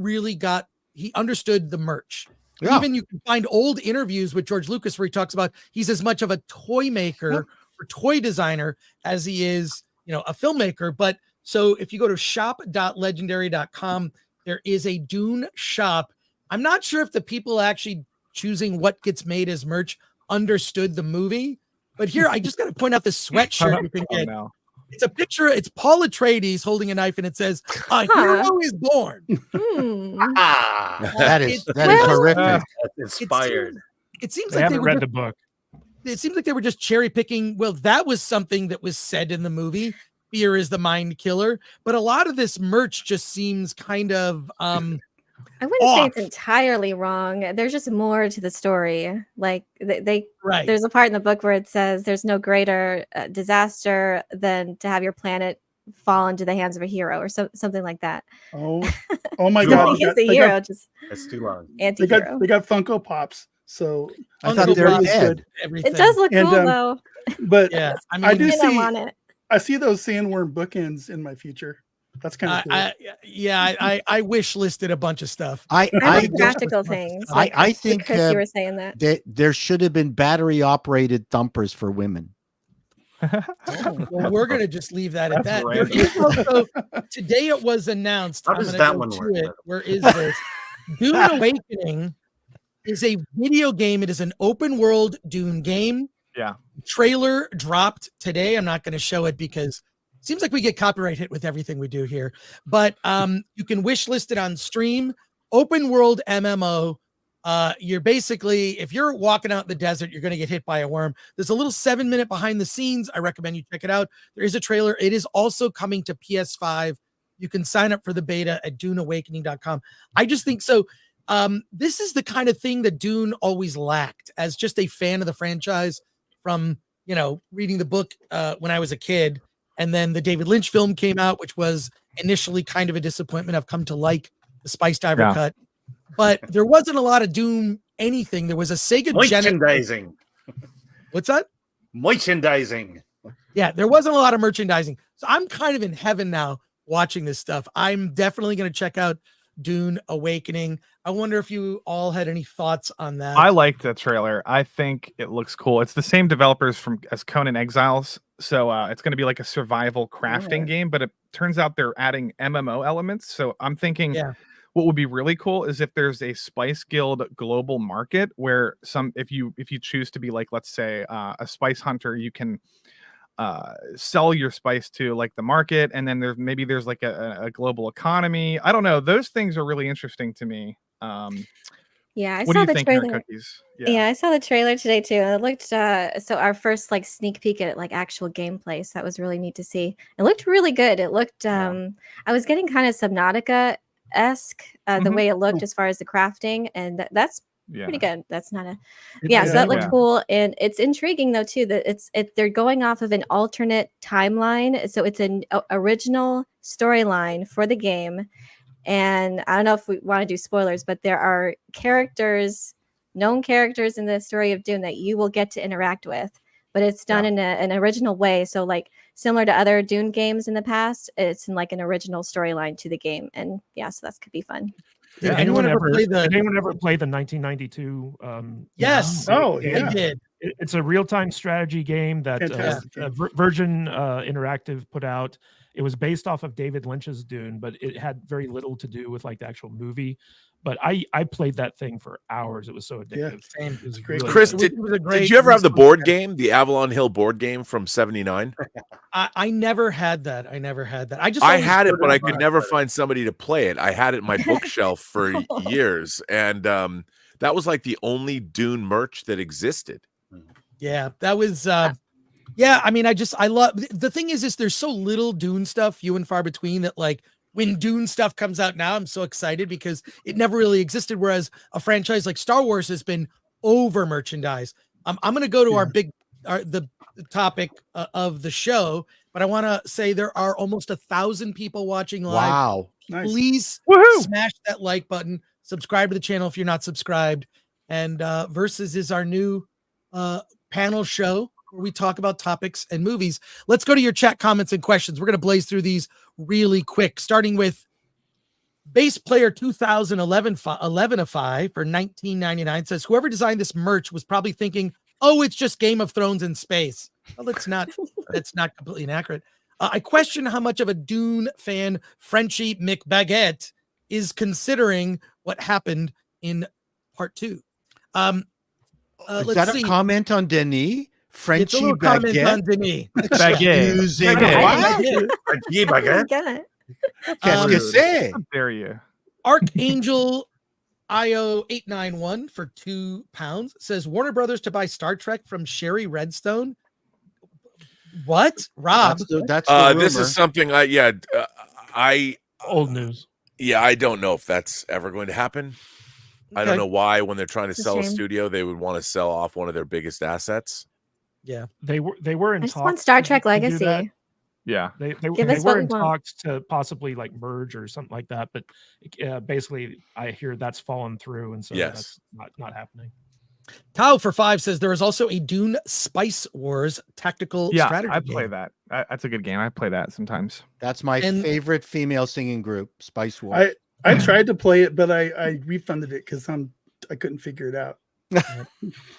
understood the merch. Yeah. Even you can find old interviews with George Lucas where he talks about he's as much of a toy maker or toy designer as he is, a filmmaker. But so if you go to shop.legendary.com, there is a Dune shop. I'm not sure if the people actually choosing what gets made as merch understood the movie, but here I just got to point out this sweatshirt you can get. It's a picture. It's Paul Atreides holding a knife, and it says, "A hero is born." That is horrific. That's inspired. It seems they like haven't read the book. It seems like they were just cherry picking. Well, that was something that was said in the movie. Fear is the mind killer. But a lot of this merch just seems kind of I wouldn't say it's entirely wrong. There's just more to the story. Like there's a part in the book where it says there's no greater disaster than to have your planet fall into the hands of a hero, or something like that. Oh my God! He's the hero. That's too long. Anti-hero. They got Funko Pops, so I thought they were good. It does look cool though. But yeah, I do see. I see those sandworm bookends in my future. That's kind of cool. I wish listed a bunch of stuff. I practical things. I think Chris, you were saying that there should have been battery operated thumpers for women. Well, we're gonna just leave that at that. Also, today it was announced. How does that one work? Where is this? Dune Awakening is a video game. It is an open world Dune game. Yeah. Trailer dropped today. I'm not going to show it because it seems like we get copyright hit with everything we do here. But you can wish list it on stream. Open world MMO. You're basically, if you're walking out in the desert, you're going to get hit by a worm. There's a little 7-minute behind the scenes. I recommend you check it out. There is a trailer. It is also coming to PS5. You can sign up for the beta at DuneAwakening.com. I just think so. This is the kind of thing that Dune always lacked as just a fan of the franchise from, reading the book when I was a kid. And then the David Lynch film came out, which was initially kind of a disappointment. I've come to like the Spice Diver cut. But there wasn't a lot of Dune anything. There was a Sega merchandising. What's that? Merchandising. Yeah, there wasn't a lot of merchandising. So I'm kind of in heaven now watching this stuff. I'm definitely going to check out Dune Awakening. I wonder if you all had any thoughts on that. I liked the trailer. I think it looks cool. It's the same developers as Conan Exiles. So it's going to be like a survival crafting game, but it turns out they're adding MMO elements. So I'm thinking what would be really cool is if there's a Spice Guild global market where if you choose to be like, let's say a spice hunter, you can sell your spice to like the market, and then there's like a global economy. I don't know. Those things are really interesting to me. I what saw do you the think, trailer. Yeah, I saw the trailer today too. And it looked so our first like sneak peek at like actual gameplay. So that was really neat to see. It looked really good. It looked I was getting kind of Subnautica-esque the way it looked as far as the crafting, and that's pretty good. That's not a so that looked cool, and it's intriguing though too that they're going off of an alternate timeline, so it's an original storyline for the game. And I don't know if we want to do spoilers, but there are known characters in the story of Dune that you will get to interact with, but it's done in an original way. So like similar to other Dune games in the past, it's in like an original storyline to the game, and so that could be fun. Did anyone ever play the 1992? Yes. Oh, yeah. I did. It's a real-time strategy game that Virgin Interactive put out. It was based off of David Lynch's Dune, but it had very little to do with like the actual movie. But I played that thing for hours. It was so addictive. Yeah, it was great. Chris, did you ever have the board game, the Avalon Hill board game from '79? I never had that. I had it, but I could never find somebody to play it. I had it in my bookshelf for years, and that was like the only Dune merch that existed. Yeah, that was. I mean, I love the thing is there's so little Dune stuff, few and far between, that like when Dune stuff comes out now, I'm so excited because it never really existed. Whereas a franchise like Star Wars has been over merchandise. I'm going to go to the topic of the show, but I want to say there are almost 1,000 people watching live. Wow. Please smash that like button, subscribe to the channel if you're not subscribed. And Versus is our new panel show where we talk about topics and movies. Let's go to your chat comments and questions. We're going to blaze through these really quick, starting with Base Player 2011 of 5 for $19.99 says, whoever designed this merch was probably thinking, oh, it's just Game of Thrones in space. Well, it's not. That's not completely inaccurate. I question how much of a Dune fan Frenchie McBaguette is considering what happened in part 2. Is that a comment on Denis? Frenchie it's a comment on Denis. Baguette. Qu'est-ce que c'est? How dare you? Archangel IO 891 for £2 says Warner Brothers to buy Star Trek from Sherry Redstone. What, Rob? That's the rumor. This is something old news. Yeah, I don't know if that's ever going to happen. Okay. I don't know why when they're trying to sell a studio, they would want to sell off one of their biggest assets. Yeah, they were in talks. I want Star Trek Legacy. Yeah, they were in talks to possibly like merge or something like that, but basically I hear that's fallen through, and so that's not happening. Tao for 5 says there is also a Dune Spice Wars tactical strategy. I play that. That's a good game. I play that sometimes. That's my favorite female singing group, Spice Wars. I tried to play it, but I refunded it because I couldn't figure it out.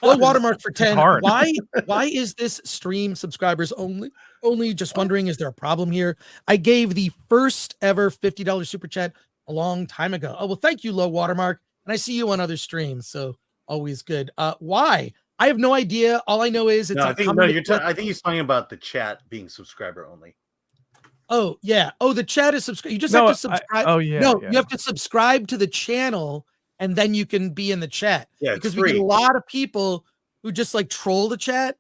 Low watermark for 10. Why is this stream subscribers only? Just wondering, is there a problem here? I gave the first ever $50 super chat a long time ago. Oh, well, thank you, Low Watermark. And I see you on other streams, so always good. Why? I have no idea. All I know is it's I think he's talking about the chat being subscriber only. Oh, yeah. Oh, the chat is subscribe. You just have to subscribe. You have to subscribe to the channel and then you can be in the chat. Yeah, because we get a lot of people who just like troll the chat.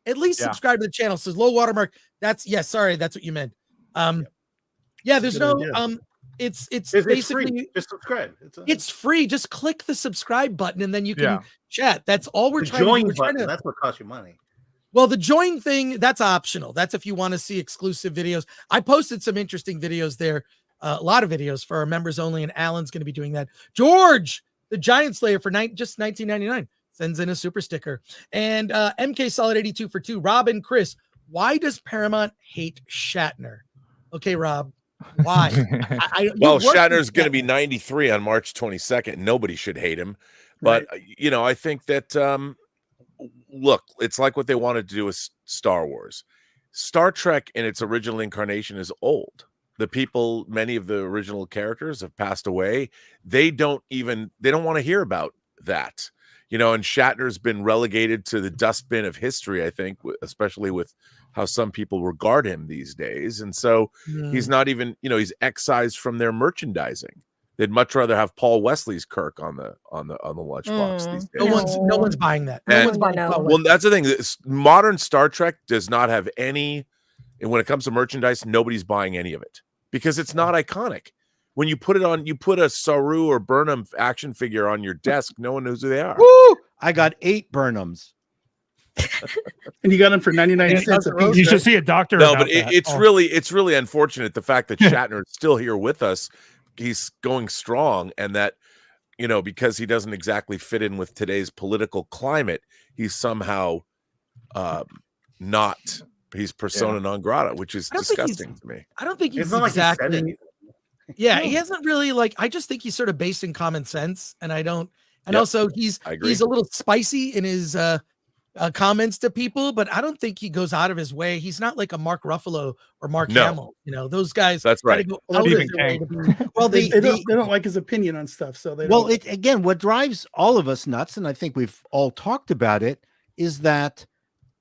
At least subscribe to the channel. Says Low Watermark. That's what you meant. There's no it's basically free. Just subscribe. It's free. Just click the subscribe button and then you can chat. That's all we're trying to do. Join button. That's what costs you money. Well, the join thing, that's optional. That's if you want to see exclusive videos. I posted some interesting videos there, a lot of videos for our members only, and Alan's going to be doing that. George, the Giant Slayer for just $19.99 sends in a super sticker. And MK Solid 82 for 2. Rob and Chris, why does Paramount hate Shatner? Okay, Rob, why? Shatner's going to be 93 on March 22nd. Nobody should hate him. But, I think that... look, it's like what they wanted to do with Star Wars. Star Trek in its original incarnation is old. Many of the original characters have passed away. They don't want to hear about that. And Shatner's been relegated to the dustbin of history, I think, especially with how some people regard him these days. And so he's not even, he's excised from their merchandising. They'd much rather have Paul Wesley's Kirk on the lunchbox these days. No one's buying that. Well, that's the thing. Modern Star Trek does not have any, and when it comes to merchandise, nobody's buying any of it because it's not iconic. when you put a Saru or Burnham action figure on your desk, no one knows who they are. Woo! I got 8 Burnhams. And you got them for 99 cents a piece. You should see a doctor. No, about but that. it's really unfortunate the fact that Shatner is still here with us. He's going strong, and that, because he doesn't exactly fit in with today's political climate, he's somehow he's persona non grata, which is disgusting to me. I don't think he's It's not exactly. like he said Yeah, he hasn't really I just think he's sort of based in common sense, and I don't. And also, he's a little spicy in his comments to people, but I don't think he goes out of his way. He's not like a Mark Ruffalo or Mark Hamill. Those guys. That's right. Well, they don't like his opinion on stuff, so they. Well, again, what drives all of us nuts, and I think we've all talked about it, is that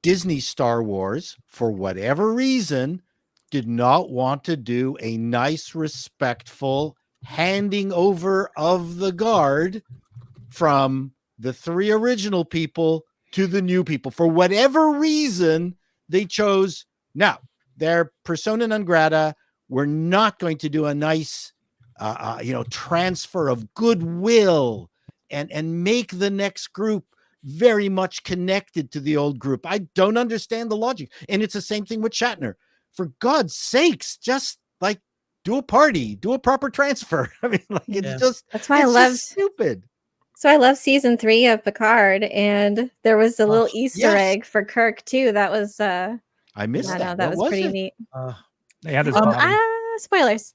Disney Star Wars, for whatever reason, did not want to do a nice, respectful handing over of the guard from the 3 original people to the new people. For whatever reason, they chose, now, they're persona non grata. We're not going to do a nice, transfer of goodwill and make the next group very much connected to the old group. I don't understand the logic. And it's the same thing with Shatner. For God's sakes, just do a party, do a proper transfer. I mean, it's just, that's why I love stupid. So I love season 3 of Picard, and there was a little Easter egg for Kirk too. That was I missed that. That was pretty neat. They had his spoilers.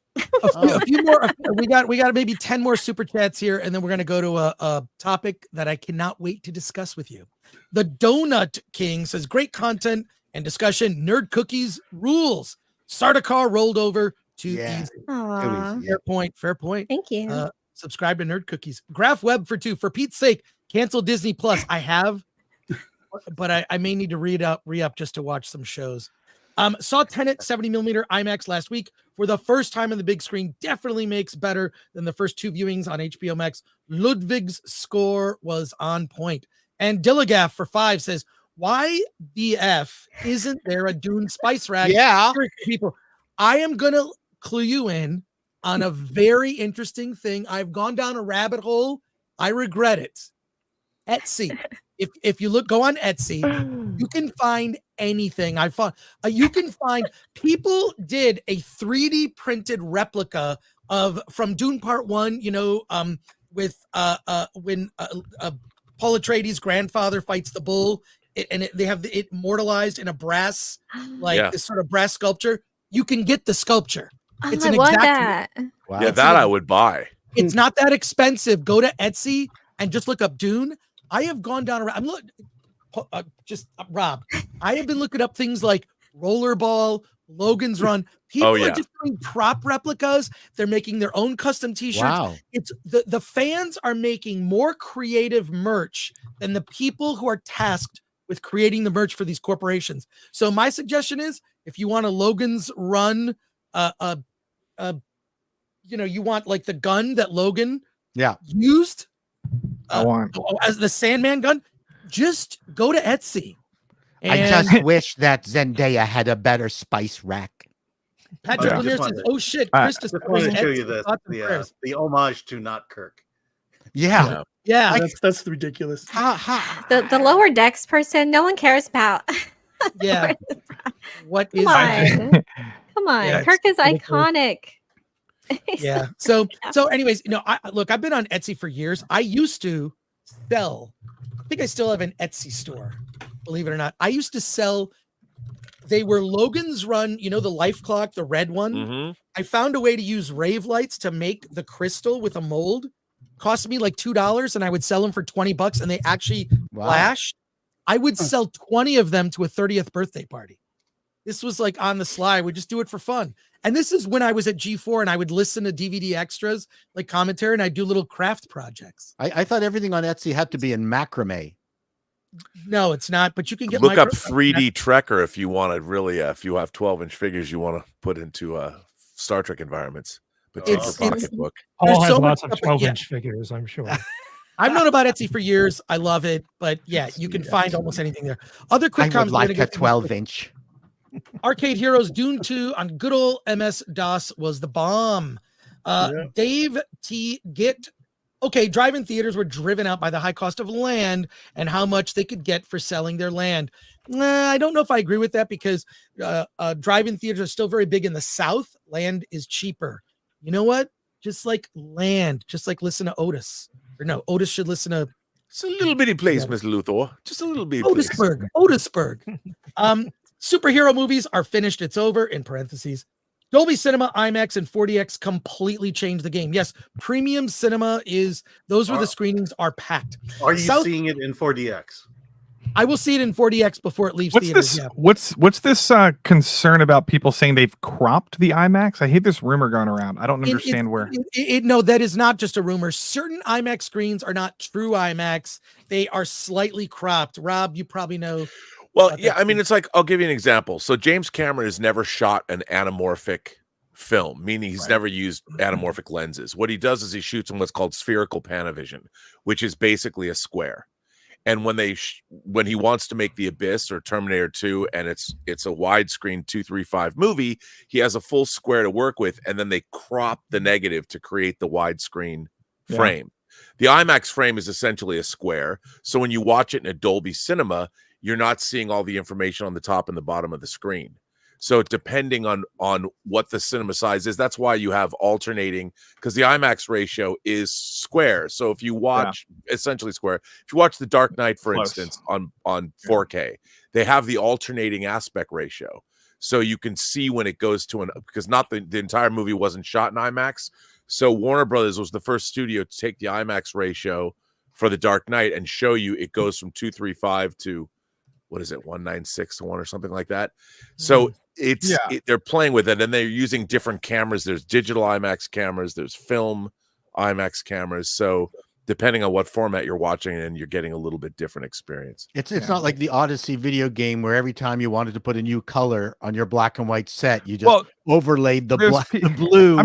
A few more. We got maybe 10 more super chats here, and then we're gonna go to a topic that I cannot wait to discuss with you. The Donut King says, great content and discussion. Nerd cookies rules. Sardaukar rolled over to easy. Fair point. Thank you. Subscribe to Nerd Cookies. Graph Web for 2. For Pete's sake, cancel Disney Plus. I have, but I may need to re-up just to watch some shows. Saw Tenet 70mm IMAX last week for the first time on the big screen. Definitely makes better than the first 2 viewings on HBO Max. Ludwig's score was on point. And Dilligaff for 5 says, why the F isn't there a Dune spice rag? Yeah. People, I am going to clue you in on a very interesting thing. I've gone down a rabbit hole. I regret it. Etsy. If you go on Etsy, you can find anything. I found you can find people did a 3D printed replica from Dune Part 1, with when Paul Atreides' grandfather fights the bull, they have it immortalized in a brass, this sort of brass sculpture. You can get the sculpture. It's an exact. Wow. Yeah, that I would buy. It's not that expensive. Go to Etsy and just look up Dune. I have gone down around. Rob. I have been looking up things like Rollerball, Logan's Run. People are just doing prop replicas. They're making their own custom T-shirts. Wow. It's the fans are making more creative merch than the people who are tasked with creating the merch for these corporations. So my suggestion is, if you want a Logan's Run, you want like the gun that Logan used as the Sandman gun, just go to Etsy. I just wish that Zendaya had a better spice rack. Patrick Lanier says, oh shit, Chris just wanted to show you this, the homage to not Kirk. Yeah. That's ridiculous. The lower decks person, no one cares about. Yeah. What is Come on. Yeah, Kirk is iconic. Yeah. So anyways, I've been on Etsy for years. I used to sell, I think I still have an Etsy store, believe it or not. I used to sell, they were Logan's Run, the life clock, the red one. Mm-hmm. I found a way to use rave lights to make the crystal with a mold. Cost me like $2, and I would sell them for $20, and they actually flashed. I would sell 20 of them to a 30th birthday party. This was like on the sly. We just do it for fun. And this is when I was at G4 and I would listen to DVD extras, like commentary, and I'd do little craft projects. I thought everything on Etsy had to be in macrame. No, it's not, but you can look up 3D Trekker if you want to really, if you have 12-inch figures you want to put into Star Trek environments. But take your pocketbook. Paul has lots of 12-inch figures, I'm sure. I've known about Etsy for years. I love it, but you can find almost anything there. Other quick comments. I would like a 12-inch. Arcade Heroes Dune 2 on good old MS-DOS was the bomb. Dave T. Get. Okay, drive-in theaters were driven out by the high cost of land and how much they could get for selling their land. I don't know if I agree with that because drive-in theaters are still very big in the South. Land is cheaper. You know what? Just like land, just like listen to Otis. Or no, Otis should listen to... It's a little bitty place, Mr. Luthor. Just a little bitty Otisburg. place. Otisburg. Superhero movies are finished. It's over, in parentheses. Dolby Cinema, IMAX, and 4DX completely changed the game. Yes, premium cinema those were the screenings are packed. Are you seeing it in 4DX? I will see it in 4DX before it leaves theaters. Yeah. What's this concern about people saying they've cropped the IMAX? I hate this rumor going around. I don't understand where. No, that is not just a rumor. Certain IMAX screens are not true IMAX. They are slightly cropped. Rob, you probably know. Well, yeah, I mean, it's like, I'll give you an example. So James Cameron has never shot an anamorphic film, meaning he's never used anamorphic lenses. What he does is he shoots in what's called spherical panavision, which is basically a square. And when he wants to make The Abyss or Terminator 2, and it's a widescreen 2.35 movie, he has a full square to work with, and then they crop the negative to create the widescreen frame. The IMAX frame is essentially a square. So when you watch it in a Dolby Cinema, you're not seeing all the information on the top and the bottom of the screen. So depending on what the cinema size is, that's why you have alternating, because the IMAX ratio is square. So if you watch essentially square, if you watch The Dark Knight, for instance, on 4K, they have the alternating aspect ratio. So you can see when it goes to because not the entire movie wasn't shot in IMAX. So Warner Brothers was the first studio to take the IMAX ratio for The Dark Knight and show you it goes from 2.35 to, what is it, 1.96 to 1 or something like that. So they're playing with it, and they're using different cameras. There's digital IMAX cameras, there's film IMAX cameras. So depending on what format you're watching, and you're getting a little bit different experience. It's not like the Odyssey video game where every time you wanted to put a new color on your black and white set, you just overlaid the blue.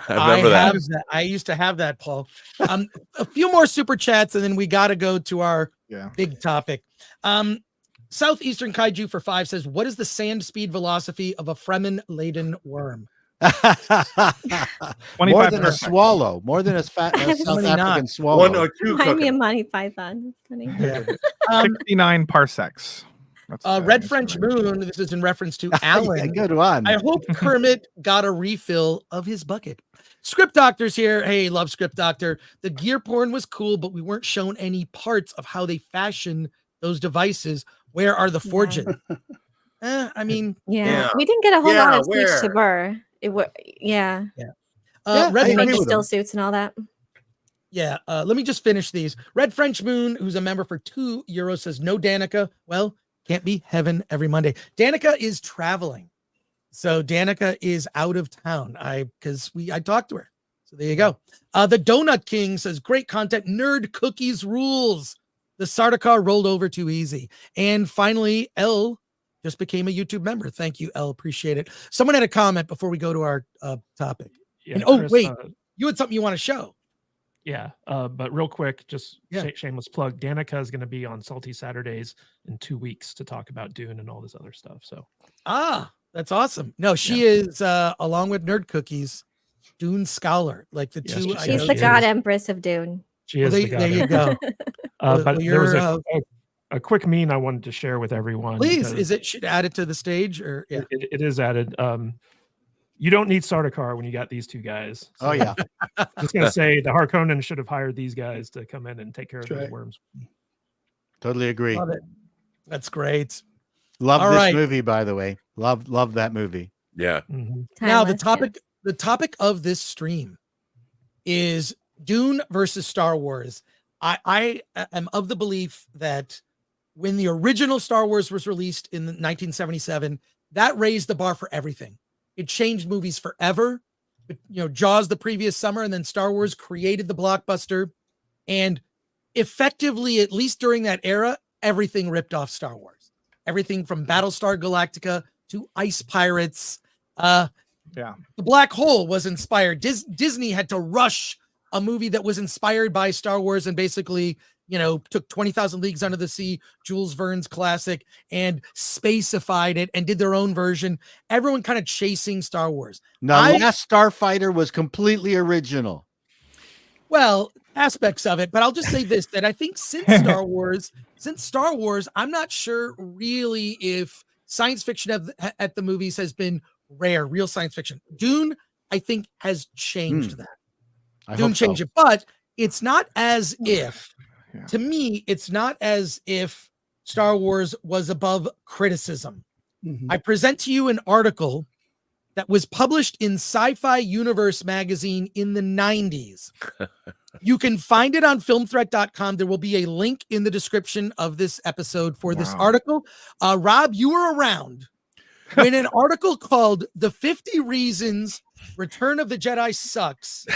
I remember that. I used to have that, Paul. A few more super chats, and then we got to go to our big topic. Southeastern Kaiju for 5 says, what is the sand speed velocity of a Fremen-laden worm? More than a swallow. More than a South African swallow. 1 or 2. Find me a Monty Python. Funny. 69 parsecs. Red French Moon, this is in reference to Alan. Good one. I hope Kermit got a refill of his bucket. Script Doctor's here. Hey, love Script Doctor. The gear porn was cool, but we weren't shown any parts of how they fashion those devices. Where are the forging? I mean, we didn't get a whole lot of speech to Burr. Red making still suits and all that. Yeah, let me just finish these. Red French Moon, who's a member for €2, says no Danica. Well, can't be heaven every Monday. Danica is traveling, so Danica is out of town. I talked to her, so there you go. The Donut King says great content. Nerd cookies rules. The Sardaukar rolled over too easy. And finally, L just became a YouTube member. Thank you, L. Appreciate it. Someone had a comment before we go to our topic. Yeah, Chris, wait, you had something you want to show. Yeah, but real quick, just shameless plug. Danica is going to be on Salty Saturdays in 2 weeks to talk about Dune and all this other stuff. So, that's awesome. No, she is along with Nerd Cookies, Dune scholar. Like the two. She's the god empress of Dune. She is. There you go. But there was a quick meme I wanted to share with everyone. Please, should add it to the stage or it is added. You don't need Sardaukar when you got these two guys. So just gonna say the Harkonnen should have hired these guys to come in and take care of those worms. Totally agree. Love it. That's great. Love this movie, by the way. Love that movie. Yeah. Mm-hmm. Now the topic of this stream is Dune versus Star Wars. I am of the belief that when the original Star Wars was released in 1977, that raised the bar for everything. It changed movies forever. But, Jaws the previous summer, and then Star Wars created the blockbuster. And effectively, at least during that era, everything ripped off Star Wars. Everything from Battlestar Galactica to Ice Pirates. The Black Hole was inspired. Disney had to rush a movie that was inspired by Star Wars and basically took 20,000 Leagues Under the Sea, Jules Verne's classic, and spacified it and did their own version. Everyone kind of chasing Star Wars. Last Starfighter was completely original. Well, aspects of it, but I'll just say this, that I think since Star Wars, I'm not sure really if science fiction at the movies has been rare, real science fiction. Dune, I think, has changed that. Dune changed it, but it's not as if, to me, it's not as if Star Wars was above criticism. I present to you an article that was published in Sci-Fi Universe magazine in the 90s. You can find it on filmthreat.com. There will be a link in the description of this episode for this article. Rob, you were around when an article called The 50 Reasons Return of the Jedi Sucks.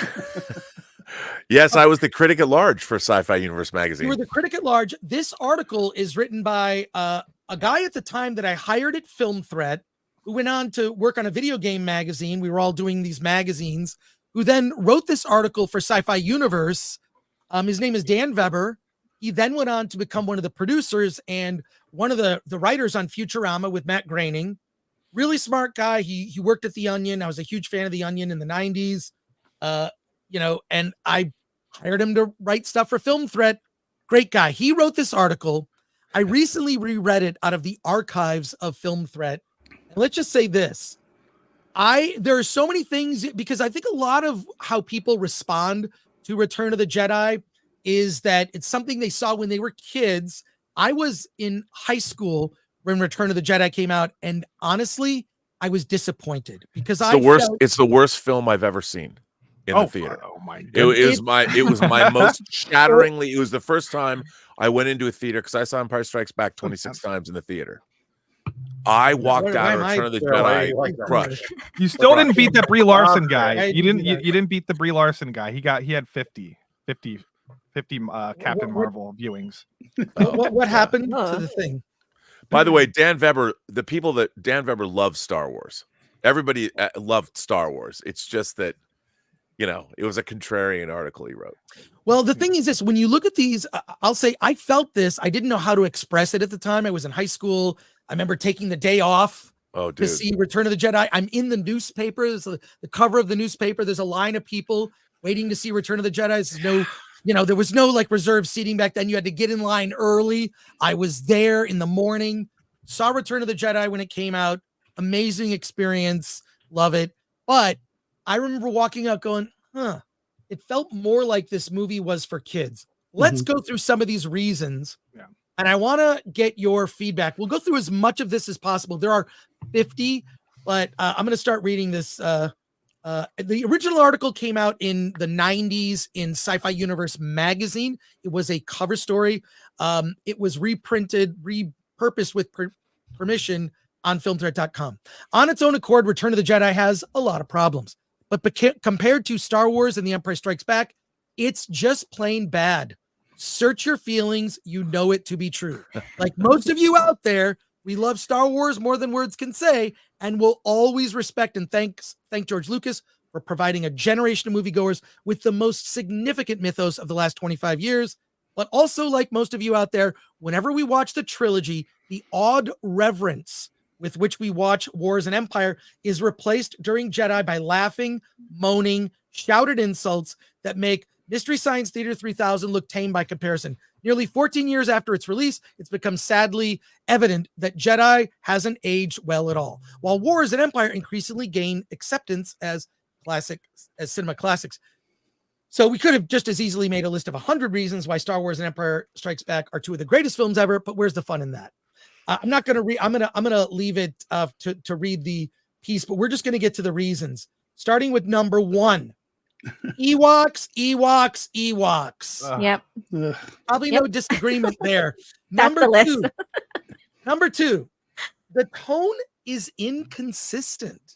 Yes, I was the critic at large for Sci-Fi Universe magazine. You were the critic at large. This article is written by a guy at the time that I hired at Film Threat, who went on to work on a video game magazine. We were all doing these magazines, who then wrote this article for Sci-Fi Universe. His name is Dan Weber. He then went on to become one of the producers and one of the writers on Futurama with Matt Groening. Really smart guy. He worked at The Onion. I was a huge fan of The Onion in the 90s. And I hired him to write stuff for Film Threat. Great guy. He wrote this article. I recently reread it out of the archives of Film Threat. And let's just say this. There are so many things, because I think a lot of how people respond to Return of the Jedi is that it's something they saw when they were kids. I was in high school when Return of the Jedi came out, and honestly, I was disappointed because it's the worst film I've ever seen in the theater. Oh my God. It was my most shatteringly. It was the first time I went into a theater, because I saw Empire Strikes Back 26 times in the theater. I walked out of Return of the Jedi crushed. You still didn't beat that Brie Larson guy. You didn't beat the Brie Larson guy. He had 50 Captain Marvel viewings. What happened to the thing? By the way, Dan Weber, Dan Weber loves Star Wars. Everybody loved Star Wars. It's just that, it was a contrarian article he wrote. Well, the thing is this, when you look at these, I'll say I felt this. I didn't know how to express it at the time. I was in high school. I remember taking the day off to see Return of the Jedi. I'm in the newspaper. There's the cover of the newspaper. There's a line of people waiting to see Return of the Jedi. There was no like reserved seating back then. You had to get in line early. I was there in the morning, saw Return of the Jedi when it came out. Amazing experience. Love it. But I remember walking out going, it felt more like this movie was for kids. Let's go through some of these reasons. Yeah. And I want to get your feedback. We'll go through as much of this as possible. There are 50, but I'm going to start reading this. The original article came out in the 90s in Sci-Fi Universe magazine. It was a cover story. It was repurposed with permission on filmthreat.com. On its own accord, Return of the Jedi has a lot of problems. But compared to Star Wars and The Empire Strikes Back, it's just plain bad. Search your feelings. You know it to be true. Like most of you out there, we love Star Wars more than words can say, and will always respect and thank George Lucas for providing a generation of moviegoers with the most significant mythos of the last 25 years. But also, like most of you out there, whenever we watch the trilogy, the odd reverence with which we watch Wars and Empire is replaced during Jedi by laughing, moaning, shouted insults that make Mystery Science Theater 3000 look tame by comparison. Nearly 14 years after its release, it's become sadly evident that Jedi hasn't aged well at all, while Wars and Empire increasingly gain acceptance as cinema classics. So we could have just as easily made a list of 100 reasons why Star Wars and Empire Strikes Back are two of the greatest films ever, but where's the fun in that? I'm not going to read. I'm gonna leave it to read the piece, but we're just going to get to the reasons, starting with number 1. Ewoks. Yep. Probably no disagreement there. Number 2. Number 2. The tone is inconsistent.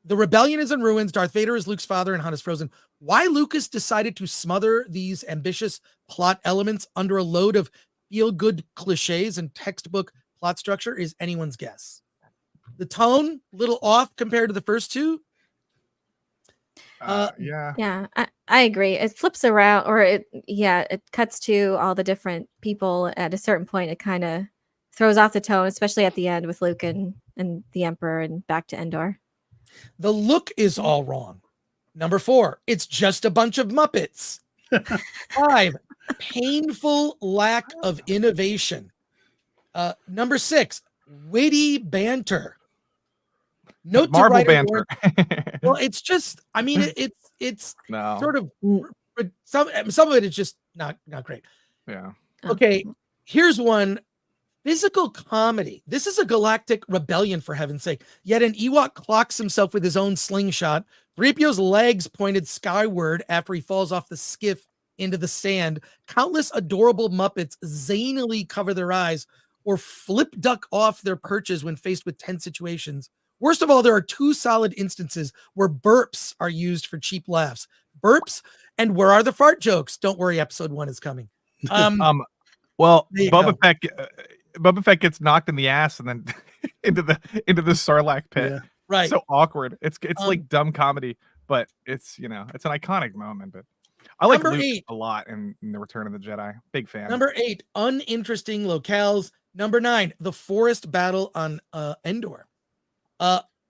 The rebellion is in ruins. Darth Vader is Luke's father, and Han is frozen. Why Lucas decided to smother these ambitious plot elements under a load of feel-good cliches and textbook plot structure is anyone's guess. The tone, little off compared to the first two. Yeah, I agree. It flips around, or it cuts to all the different people. At a certain point, it kind of throws off the tone, especially at the end with Luke and the Emperor and back to Endor. The look is all wrong. Number 4, it's just a bunch of Muppets. 5, painful lack of innovation. Number 6, witty banter. Note to Marvel writer banter. well, it's just, I mean, it's No. sort of some of it is just not great. Yeah. Okay, here's one. Physical comedy. This is a galactic rebellion, for heaven's sake. Yet an Ewok clocks himself with his own slingshot. 3PO's legs pointed skyward after he falls off the skiff into the sand. Countless adorable Muppets zanily cover their eyes or flip duck off their perches when faced with tense situations. Worst of all, there are 2 solid instances where burps are used for cheap laughs. Burps and where are the fart jokes? Don't worry, episode 1 is coming. Well, Boba Fett gets knocked in the ass and then into the Sarlacc pit. Yeah. Right. So awkward. It's like dumb comedy, but it's it's an iconic moment. But I like Number Luke 8. a lot in the Return of the Jedi. Big fan. Number 8, uninteresting locales. Number 9, the forest battle on Endor.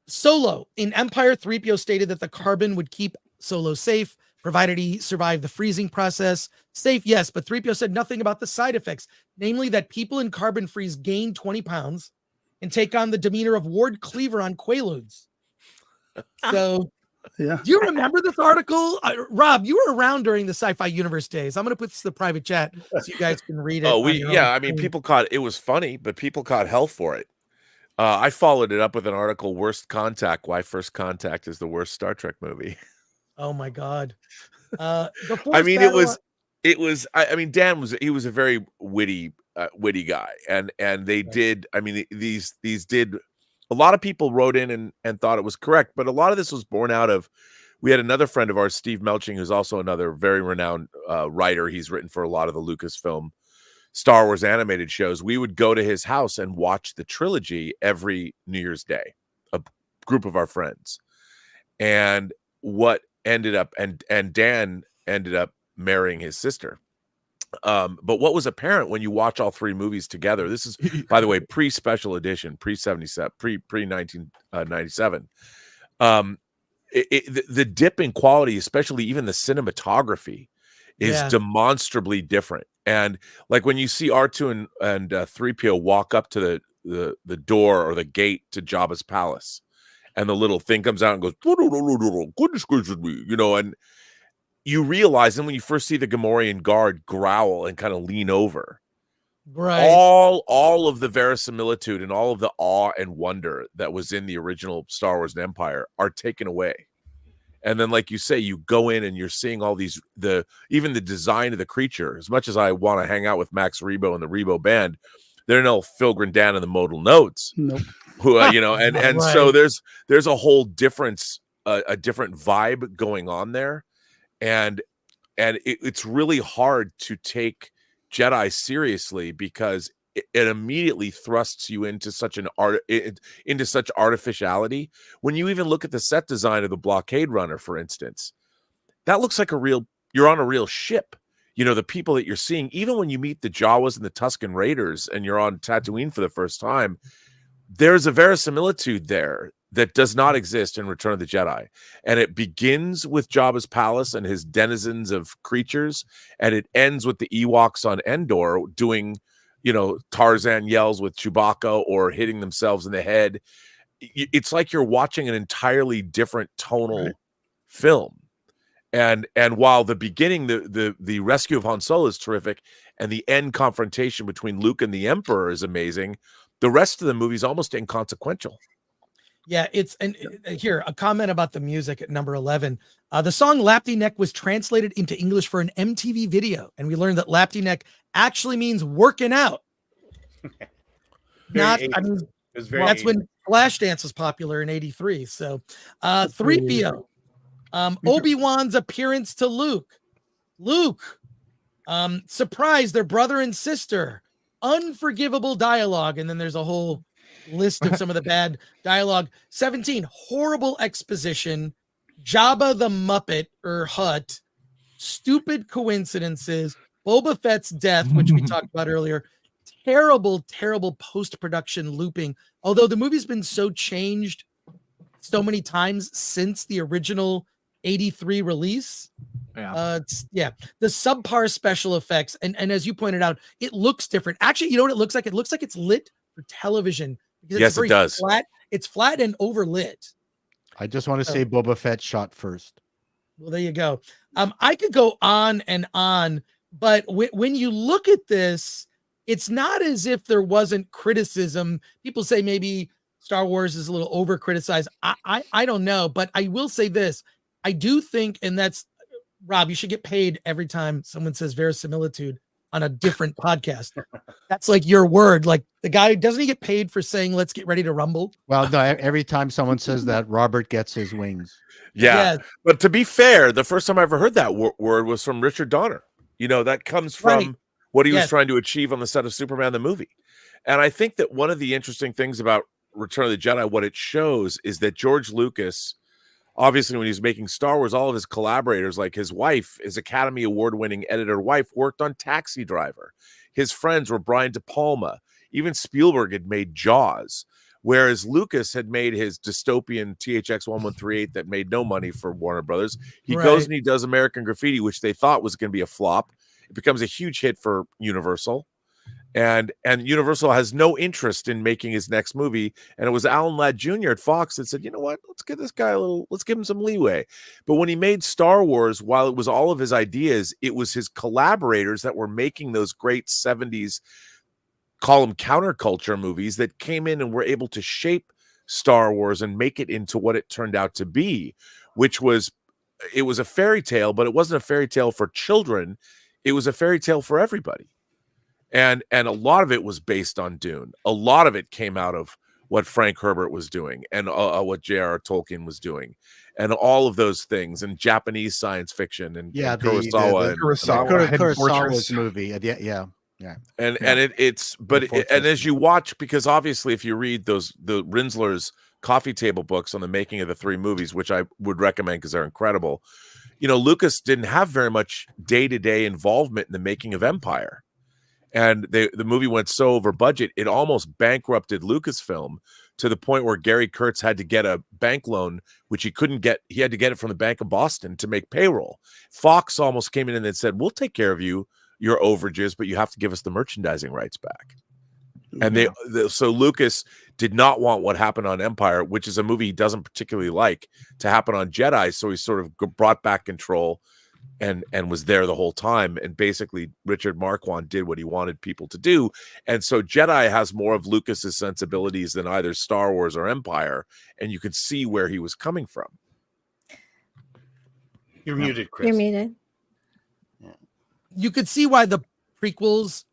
Solo in Empire, 3PO stated that the carbon would keep Solo safe, provided he survived the freezing process. Safe, yes, but 3PO said nothing about the side effects, namely that people in carbon freeze gain 20 pounds and take on the demeanor of Ward Cleaver on Quaaludes. So, yeah. Do you remember this article? Rob, you were around during the Sci-Fi Universe days. I'm going to put this in the private chat so you guys can read it. I mean, people caught it was funny, but people caught hell for it. I followed it up with an article, Worst Contact, Why First Contact is the worst Star Trek movie. Oh my God. I mean, Dan was a very witty guy. And they did, I mean, these did, a lot of people wrote in and thought it was correct, but a lot of this was born out of, we had another friend of ours, Steve Melching, who's also another very renowned writer. He's written for a lot of the Lucasfilm Star Wars animated shows. We would go to his house and watch the trilogy every New Year's Day, a group of our friends. And what ended up, and Dan ended up marrying his sister. But what was apparent when you watch all 3 movies together, this is, by the way, pre-special edition, pre-77, pre-1997. The dip in quality, especially even the cinematography, is demonstrably different. And like when you see R2 and 3PO walk up to the door or the gate to Jabba's palace, and the little thing comes out and goes, goodness gracious me, and you realize then when you first see the Gamorrean guard growl and kind of lean over, right, all of the verisimilitude and all of the awe and wonder that was in the original Star Wars and Empire are taken away. And then, like you say, you go in and you're seeing all these, even the design of the creature. As much as I want to hang out with Max Rebo and the Rebo band, they're no Phil Grandan and the Modal Notes. Nope. Who, and right. So there's a whole difference, a different vibe going on there, and it's really hard to take Jedi seriously because it immediately thrusts you into such such artificiality. When you even look at the set design of the Blockade Runner, for instance, that looks like you're on a real ship. The people that you're seeing, even when you meet the Jawas and the Tusken Raiders and you're on Tatooine for the first time, there's a verisimilitude there that does not exist in Return of the Jedi. And it begins with Jabba's palace and his denizens of creatures, and it ends with the Ewoks on Endor doing Tarzan yells with Chewbacca or hitting themselves in the head. It's like you're watching an entirely different tonal film. And while the beginning, the rescue of Han Solo is terrific, and the end confrontation between Luke and the Emperor is amazing, the rest of the movie is almost inconsequential. Yeah, here, a comment about the music at number 11. The song Lapti Nek was translated into English for an MTV video, and we learned that Lapti Nek actually means working out. That's when Flashdance was popular in 83. So 3PO. Obi-Wan's appearance to Luke. Surprise, their brother and sister. Unforgivable dialogue, and then there's a whole list of some of the bad dialogue. 17, horrible exposition. Jabba the Muppet or Hutt, stupid coincidences, Boba Fett's death, which we talked about earlier, terrible, terrible post-production looping. Although the movie's been so changed so many times since the original 83 release. The subpar special effects. And as you pointed out, it looks different. Actually, you know what it looks like? It looks like it's lit for television. Because yes, it does. Flat. It's flat and overlit. I just want to say Boba Fett shot first. Well, there you go. I could go on and on, but when you look at this, it's not as if there wasn't criticism. People say maybe Star Wars is a little over criticized. I don't know, but I will say this. I do think, and that's, Rob, you should get paid every time someone says verisimilitude on a different podcast. That's like your word. Like the guy, doesn't he get paid for saying, let's get ready to rumble? Well, no, every time someone says that, Robert gets his wings. Yeah. But to be fair, the first time I ever heard that word was from Richard Donner. You know, that comes from what he was trying to achieve on the set of Superman, the movie. And I think that one of the interesting things about Return of the Jedi, what it shows is that George Lucas, obviously, when he was making Star Wars, all of his collaborators, like his wife, his Academy Award-winning editor wife, worked on Taxi Driver. His friends were Brian De Palma. Even Spielberg had made Jaws, whereas Lucas had made his dystopian THX 1138 that made no money for Warner Brothers. He goes and he does American Graffiti, which they thought was going to be a flop. It becomes a huge hit for Universal. And Universal has no interest in making his next movie. And it was Alan Ladd Jr. at Fox that said, you know what, let's give this guy let's give him some leeway. But when he made Star Wars, while it was all of his ideas, it was his collaborators that were making those great 70s, call them counterculture movies, that came in and were able to shape Star Wars and make it into what it turned out to be, which was, it was a fairy tale, but it wasn't a fairy tale for children. It was a fairy tale for everybody. And a lot of it was based on Dune. A lot of it came out of what Frank Herbert was doing and what J.R.R. Tolkien was doing, and all of those things, and Japanese science fiction, and Kurosawa's movie. And as you watch, because obviously if you read the Rinsler's coffee table books on the making of the three movies, which I would recommend because they're incredible, you know, Lucas didn't have very much day-to-day involvement in the making of Empire. And the movie went so over budget, it almost bankrupted Lucasfilm to the point where Gary Kurtz had to get a bank loan, which he couldn't get. He had to get it from the Bank of Boston to make payroll. Fox almost came in and said, we'll take care of your overages, but you have to give us the merchandising rights back. And so Lucas did not want what happened on Empire, which is a movie he doesn't particularly like, to happen on Jedi. So he sort of brought back control and was there the whole time. And basically Richard Marquand did what he wanted people to do. And so Jedi has more of Lucas's sensibilities than either Star Wars or Empire. And you could see where he was coming from. You're muted, Chris. You're muted. You could see why the prequels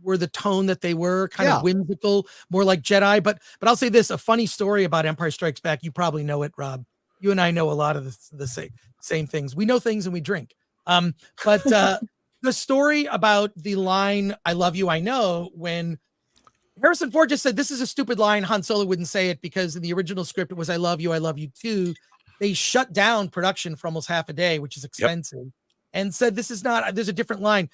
were the tone that they were, kind of whimsical, more like Jedi. But I'll say this, a funny story about Empire Strikes Back. You probably know it, Rob. You and I know a lot of the same things. We know things and we drink. But the story about the line, I love you, I know, when Harrison Ford just said, this is a stupid line, Han Solo wouldn't say it because in the original script, it was, I love you too. They shut down production for almost half a day, which is expensive, and said, this is not, there's a different line.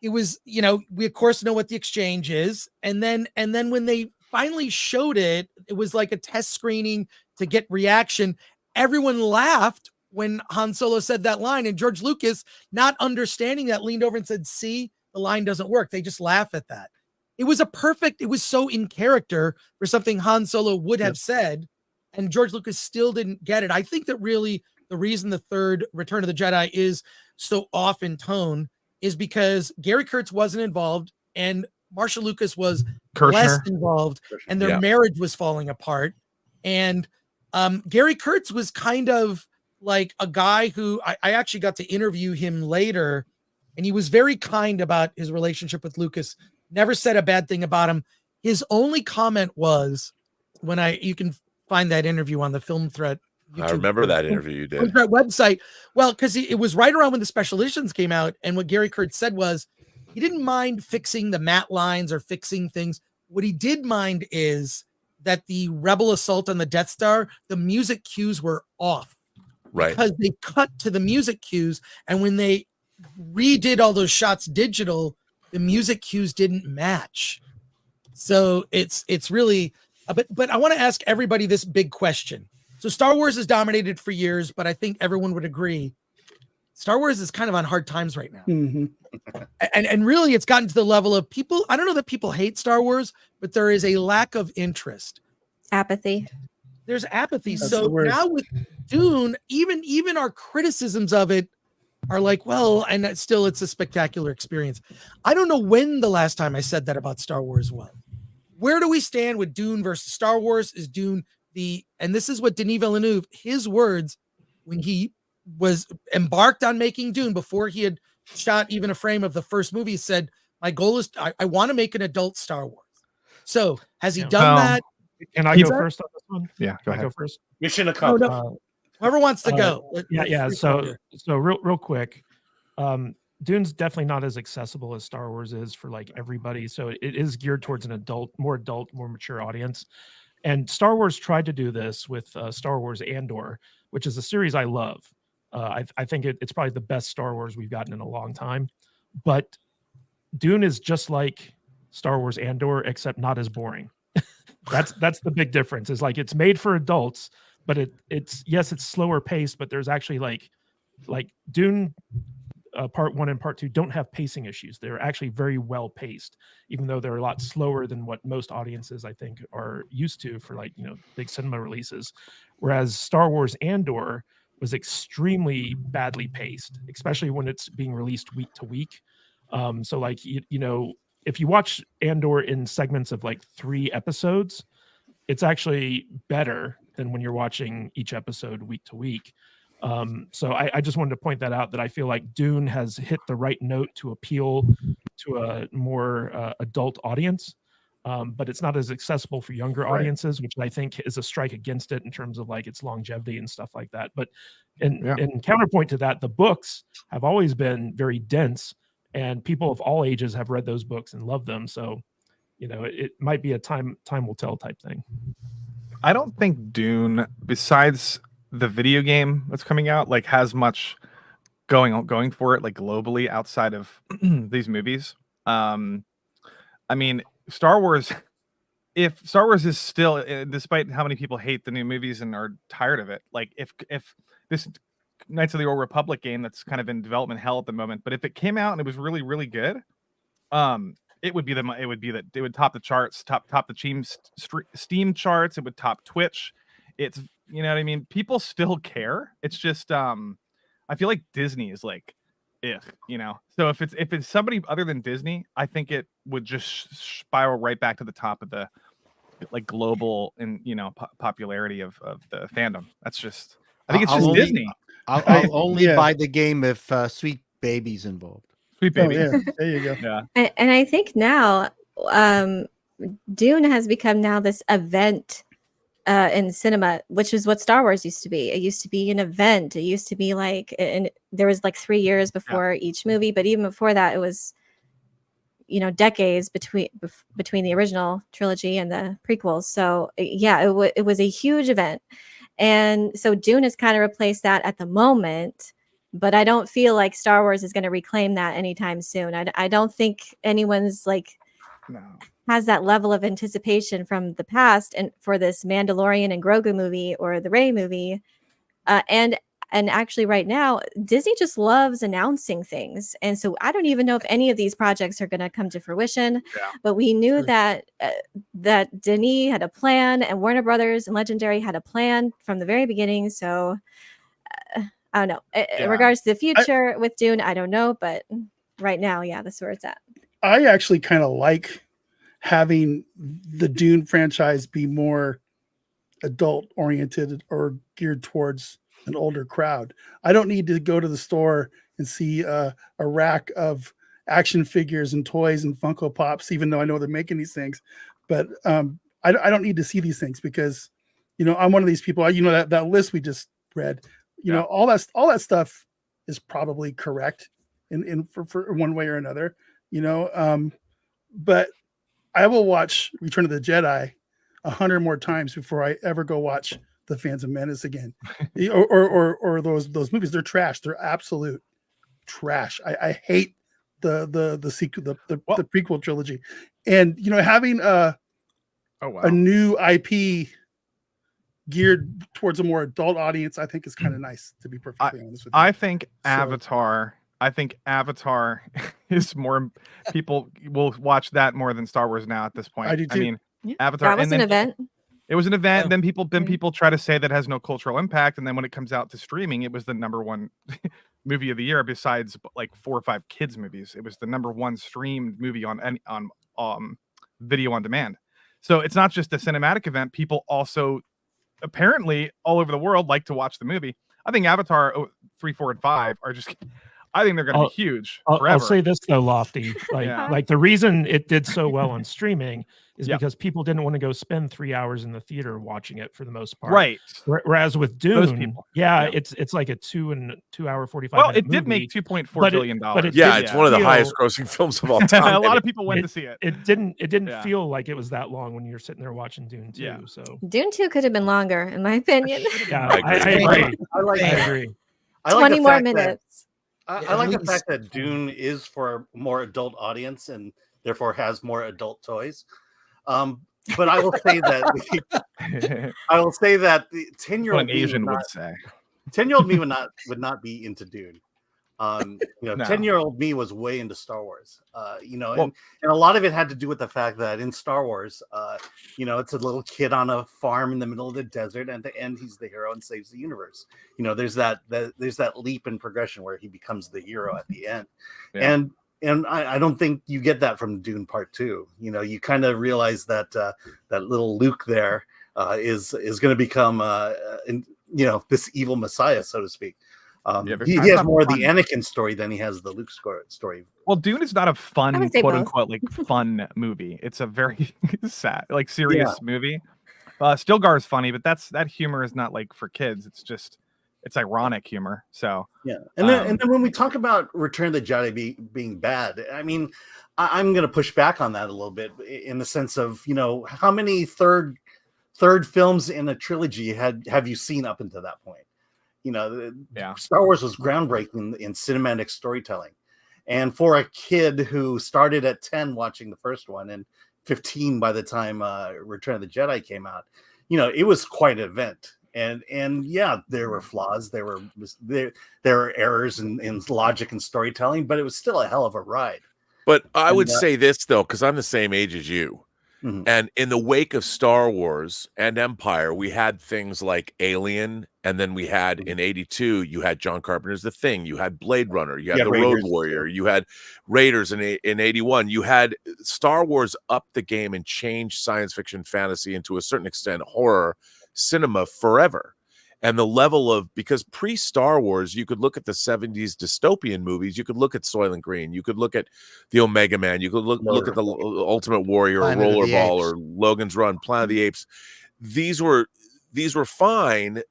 It was, you know, we of course know what the exchange is. And then when they finally showed it, it was like a test screening to get reaction. Everyone laughed when Han Solo said that line, and George Lucas, not understanding that, leaned over and said, see, the line doesn't work. They just laugh at that. It was it was so in character for something Han Solo would have said, and George Lucas still didn't get it. I think that really the reason the third Return of the Jedi is so off in tone is because Gary Kurtz wasn't involved and Marshall Lucas was less involved, and their marriage was falling apart. And Gary Kurtz was kind of like a guy who I actually got to interview him later, and he was very kind about his relationship with Lucas, never said a bad thing about him. His only comment was, you can find that interview on the Film Threat YouTube. I remember that interview you did. That website. Well, because it was right around when the special editions came out, and what Gary Kurtz said was he didn't mind fixing the matte lines or fixing things. What he did mind is that the Rebel assault on the Death Star, the music cues were off. because they cut to the music cues, and when they redid all those shots digital, the music cues didn't match. So it's really but I want to ask everybody this big question. So Star Wars has dominated for years, but I think everyone would agree Star Wars is kind of on hard times right now. Mm-hmm. And really it's gotten to the level of people, I don't know that people hate Star Wars, but there is a lack of interest. Apathy. There's apathy. That's so now with Dune, even our criticisms of it are like, well, and it's a spectacular experience. I don't know when the last time I said that about Star Wars was. Where do we stand with Dune versus Star Wars? Is Dune and this is what Denis Villeneuve, his words, when he was embarked on making Dune, before he had shot even a frame of the first movie, said, my goal is I want to make an adult Star Wars. So has he done that? Can I go first on this one? Yeah, go ahead. Go first. Mission accomplished. Whoever wants to go. So real quick, Dune's definitely not as accessible as Star Wars is for like everybody. So it is geared towards an more mature audience. And Star Wars tried to do this with Star Wars Andor, which is a series I love. I think it's probably the best Star Wars we've gotten in a long time. But Dune is just like Star Wars Andor, except not as boring. That's the big difference. Is like it's made for adults, but it's slower paced, but there's actually like Dune part 1 and part 2 don't have pacing issues. They're actually very well paced, even though they're a lot slower than what most audiences I think are used to for like, big cinema releases. Whereas Star Wars Andor was extremely badly paced, especially when it's being released week to week. So like, if you watch Andor in segments of like 3 episodes, it's actually better than when you're watching each episode week to week. So I just wanted to point that out, that I feel like Dune has hit the right note to appeal to a more adult audience, but it's not as accessible for younger audiences, which I think is a strike against it in terms of like its longevity and stuff like that. But in counterpoint to that, the books have always been very dense, and people of all ages have read those books and love them. So, it might be a time will tell type thing. I don't think Dune, besides the video game that's coming out, like has much going for it, like globally outside of these movies. I mean, Star Wars, if Star Wars is still, despite how many people hate the new movies and are tired of it, like if this Knights of the Old Republic game that's kind of in development hell at the moment, but if it came out and it was really, really good, it would top the charts, top the Steam charts. It would top Twitch. It's, you know what I mean? People still care. It's just, I feel like Disney is like, so if it's somebody other than Disney, I think it would just spiral right back to the top of the like global and popularity of the fandom. That's just, I think it's just Disney. I'll only buy the game if Sweet Baby's involved. Sweet Baby. Oh, yeah. There you go. Yeah. And I think now Dune has become now this event in cinema, which is what Star Wars used to be. It used to be an event. It used to be like, and there was like 3 years before each movie, but even before that, it was, decades between the original trilogy and the prequels. So it was a huge event. And so Dune has kind of replaced that at the moment, but I don't feel like Star Wars is going to reclaim that anytime soon. I don't think anyone's like has that level of anticipation from the past and for this Mandalorian and Grogu movie or the Rey movie. And actually right now, Disney just loves announcing things. And so I don't even know if any of these projects are going to come to fruition, but we knew that Denis had a plan and Warner Brothers and Legendary had a plan from the very beginning. So I don't know. In regards to the future with Dune, I don't know, but right now, that's where it's at. I actually kind of like having the Dune franchise be more adult oriented or geared towards an older crowd. I don't need to go to the store and see a rack of action figures and toys and Funko Pops, even though I know they're making these things. But I don't need to see these things because, I'm one of these people. That list we just read. All that stuff is probably correct in for one way or another. But I will watch Return of the Jedi 100 more times before I ever go watch the Phantom Menace again, or those movies. They're trash. They're absolute trash. I hate the sequel, the prequel trilogy, and having a new IP geared towards a more adult audience, I think is kind of nice, to be perfectly honest with you. I think Avatar is more, people will watch that more than Star Wars now at this point. I do too. I mean, Avatar, that was an event. It was an event. Then people try to say that has no cultural impact, and then when it comes out to streaming, it was the #1 movie of the year, besides like 4 or 5 kids movies. It was the #1 streamed movie on video on demand. So it's not just a cinematic event. People also apparently all over the world like to watch the movie. I think Avatar 3, 4, and 5 are just, I think they're going to be huge forever. I'll say this though, Lofty. Like the reason it did so well on streaming is because people didn't want to go spend 3 hours in the theater watching it for the most part. Right. Whereas with Dune, it's like a 2 hour 45. Well, it did make $2.4 billion. But it's one of the highest grossing films of all time. A lot of people went to see it. It didn't feel like it was that long when you're sitting there watching Dune 2. Yeah. So Dune 2 could have been longer, in my opinion. I agree. I agree. 20 more minutes. I like the fact that Dune is for a more adult audience and therefore has more adult toys. But I will say that the 10-year-old Asian would say 10-year-old me would not be into Dune. 10-year-old me was way into Star Wars. And a lot of it had to do with the fact that in Star Wars, it's a little kid on a farm in the middle of the desert, and at the end he's the hero and saves the universe. There's that leap in progression where he becomes the hero at the end. And I don't think you get that from Dune Part 2. You kind of realize that that little Luke there is going to become this evil messiah, so to speak. He has more of the Anakin story than he has the Luke story. Well, Dune is not a fun, quote unquote, like fun movie. It's a very sad, like serious movie. Stilgar is funny, but that humor is not like for kids. It's ironic humor. So and then when we talk about Return of the Jedi being bad, I mean, I'm going to push back on that a little bit in the sense of how many third films in a trilogy have you seen up until that point? Star Wars was groundbreaking in cinematic storytelling, and for a kid who started at 10 watching the first one and 15 by the time Return of the Jedi came out, it was quite an event. And there were flaws, there were errors in logic and storytelling, but it was still a hell of a ride. But I would say this though, because I'm the same age as you. Mm-hmm. And in the wake of Star Wars and Empire, we had things like Alien, and then we had in '82, you had John Carpenter's The Thing, you had Blade Runner, you had The Road Warrior, you had Raiders in '81. You had Star Wars up the game and changed science fiction, fantasy, and to a certain extent horror cinema forever. And the level of, because pre-Star Wars, you could look at the 70s dystopian movies, you could look at Soylent Green, you could look at the Omega Man, you could look at the Ultimate Warrior, or Rollerball, or Logan's Run, Planet of the Apes. These were fine,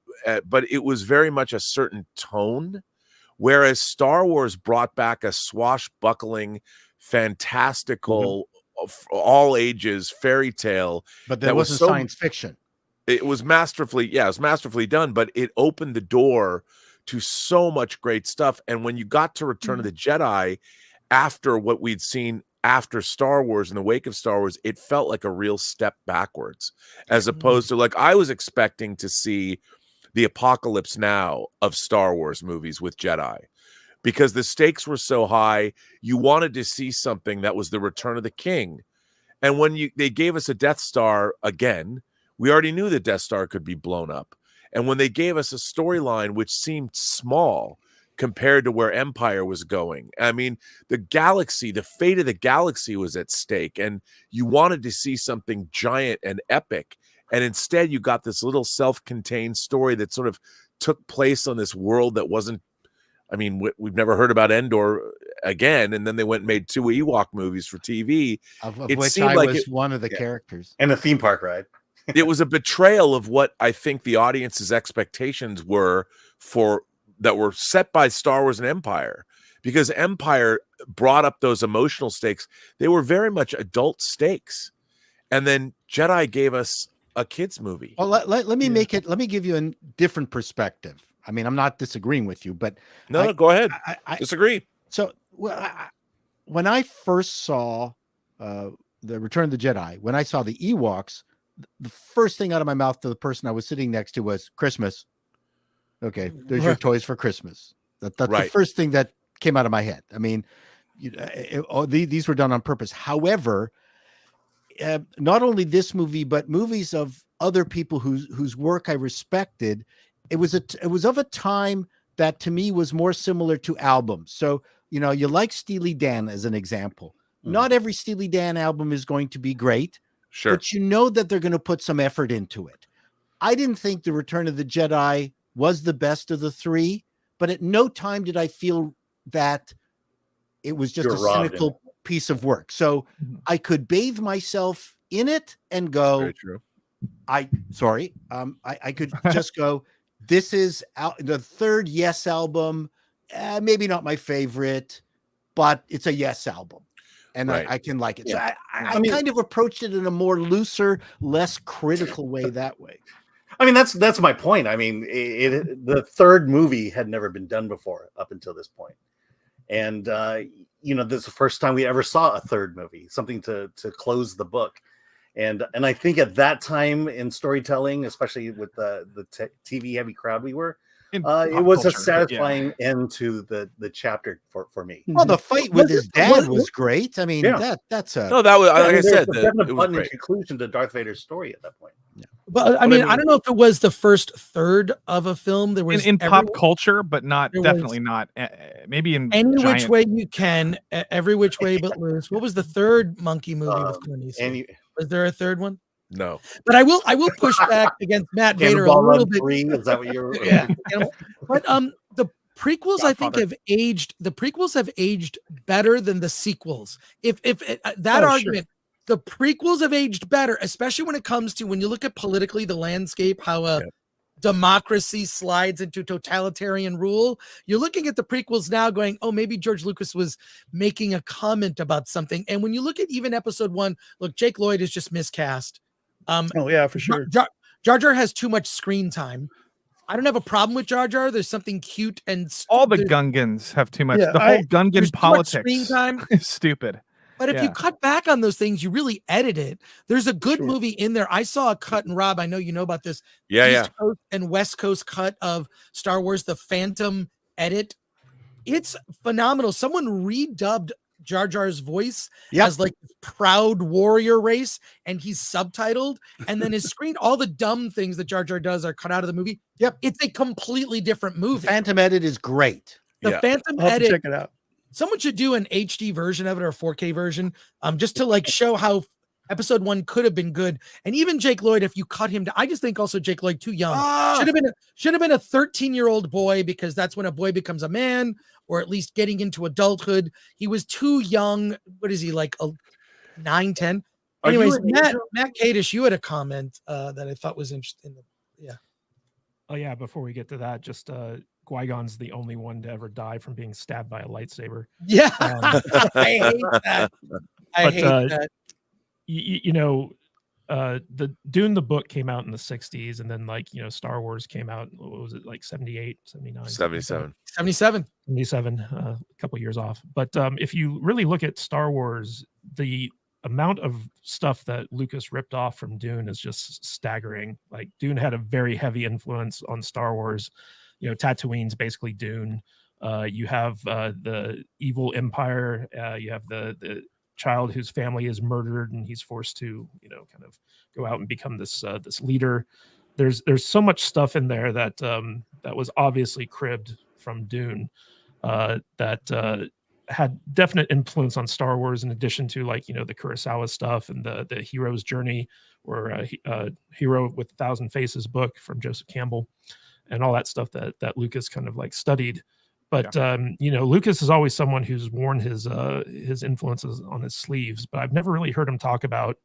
but it was very much a certain tone, whereas Star Wars brought back a swashbuckling, fantastical, all ages fairy tale. But that wasn't science fiction. It was masterfully done, but it opened the door to so much great stuff. And when you got to Return of the Jedi, after what we'd seen after Star Wars, in the wake of Star Wars, it felt like a real step backwards, as opposed to, like, I was expecting to see the Apocalypse Now of Star Wars movies with Jedi, because the stakes were so high. You wanted to see something that was the Return of the King. And when they gave us a Death Star again, we already knew the Death Star could be blown up. And when they gave us a storyline which seemed small compared to where Empire was going, I mean, the galaxy, the fate of the galaxy was at stake, and you wanted to see something giant and epic. And instead, you got this little self-contained story that sort of took place on this world that wasn't, I mean, we've never heard about Endor again. And then they went and made 2 Ewok movies for TV. Of which I was one of the characters. And a theme park ride. It was a betrayal of what I think the audience's expectations were that were set by Star Wars and Empire, because Empire brought up those emotional stakes. They were very much adult stakes. And then Jedi gave us a kids movie. Well, let me make it. Let me give you a different perspective. I mean, I'm not disagreeing with you, but no, go ahead. I disagree. So, when I first saw the Return of the Jedi, when I saw the Ewoks, the first thing out of my mouth to the person I was sitting next to was Christmas. Okay, there's your toys for Christmas. That's the first thing that came out of my head. I mean, these were done on purpose. However, not only this movie, but movies of other people whose work I respected, it was of a time that to me was more similar to albums. So, you like Steely Dan as an example. Not every Steely Dan album is going to be great, sure, but you know that they're going to put some effort into it. I didn't think The Return of the Jedi was the best of the three, but at no time did I feel that it was just a cynical piece of work. So I could bathe myself in it and go, very true. I could just go, this is the third Yes album. Maybe not my favorite, but it's a Yes album. And I can like it. Yeah. So I kind of approached it in a more looser, less critical way that way. I mean, that's my point. I mean, the third movie had never been done before up until this point. And, this is the first time we ever saw a third movie, something to close the book. And I think at that time in storytelling, especially with the TV heavy crowd we were, it was a satisfying end to the chapter for me. Well, the fight with his dad was great. I mean, that's a... No, that was, like I said, it was a conclusion to Darth Vader's story at that point. Yeah. But I mean, I don't know if it was the first third of a film. There was in pop culture, but definitely not. Maybe in Any Which Way You Can, Every Which Way But Loose. What was the third monkey movie with Clint Eastwood? Was there a third one? No. But I will push back against Matt Vader a little bit. 3, is that what you're? Yeah. But the prequels, I think, have aged. The prequels have aged better than the sequels. If that argument. Sure. The prequels have aged better, especially when it comes to when you look at politically the landscape, how democracy slides into totalitarian rule. You're looking at the prequels now going, oh, maybe George Lucas was making a comment about something. And when you look at even episode 1, look, Jake Lloyd is just miscast. Oh, yeah, for sure. Jar Jar has too much screen time. I don't have a problem with Jar Jar. There's something cute and all the Gungans have too much. The whole Gungan politics screen time is stupid. But if you cut back on those things, you really edit it. There's a good movie in there. I saw a cut, and Rob, I know you know about this. East Coast and West Coast cut of Star Wars, the Phantom edit. It's phenomenal. Someone redubbed Jar Jar's voice as like proud warrior race, and he's subtitled. And then his screen, all the dumb things that Jar Jar does are cut out of the movie. Yep. It's a completely different movie. The Phantom edit is great. The Phantom edit. Check it out. Someone should do an HD version of it or a 4K version, just to like show how episode 1 could have been good. And even Jake Lloyd, if you cut him to, I just think also Jake Lloyd too young. Should have been a 13-year-old boy, because that's when a boy becomes a man, or at least getting into adulthood. He was too young. What is he, like 9, 10? Anyways, Matt Kadish, you had a comment that I thought was interesting. Oh yeah, before we get to that, just Qui-Gon's the only one to ever die from being stabbed by a lightsaber. Yeah, I hate that. I hate that. The Dune, the book, came out in the 60s, and then Star Wars came out, what was it, like 78, 79? 77. A couple years off. But if you really look at Star Wars, the amount of stuff that Lucas ripped off from Dune is just staggering. Like, Dune had a very heavy influence on Star Wars. Tatooine's basically Dune. You have the evil empire. You have the child whose family is murdered, and he's forced to, kind of go out and become this leader. There's so much stuff in there that that was obviously cribbed from Dune, that had definite influence on Star Wars, in addition to the Kurosawa stuff and the hero's journey, or Hero with 1,000 Faces book from Joseph Campbell, and all that stuff that Lucas kind of studied. But Lucas is always someone who's worn his influences on his sleeves, but I've never really heard him talk about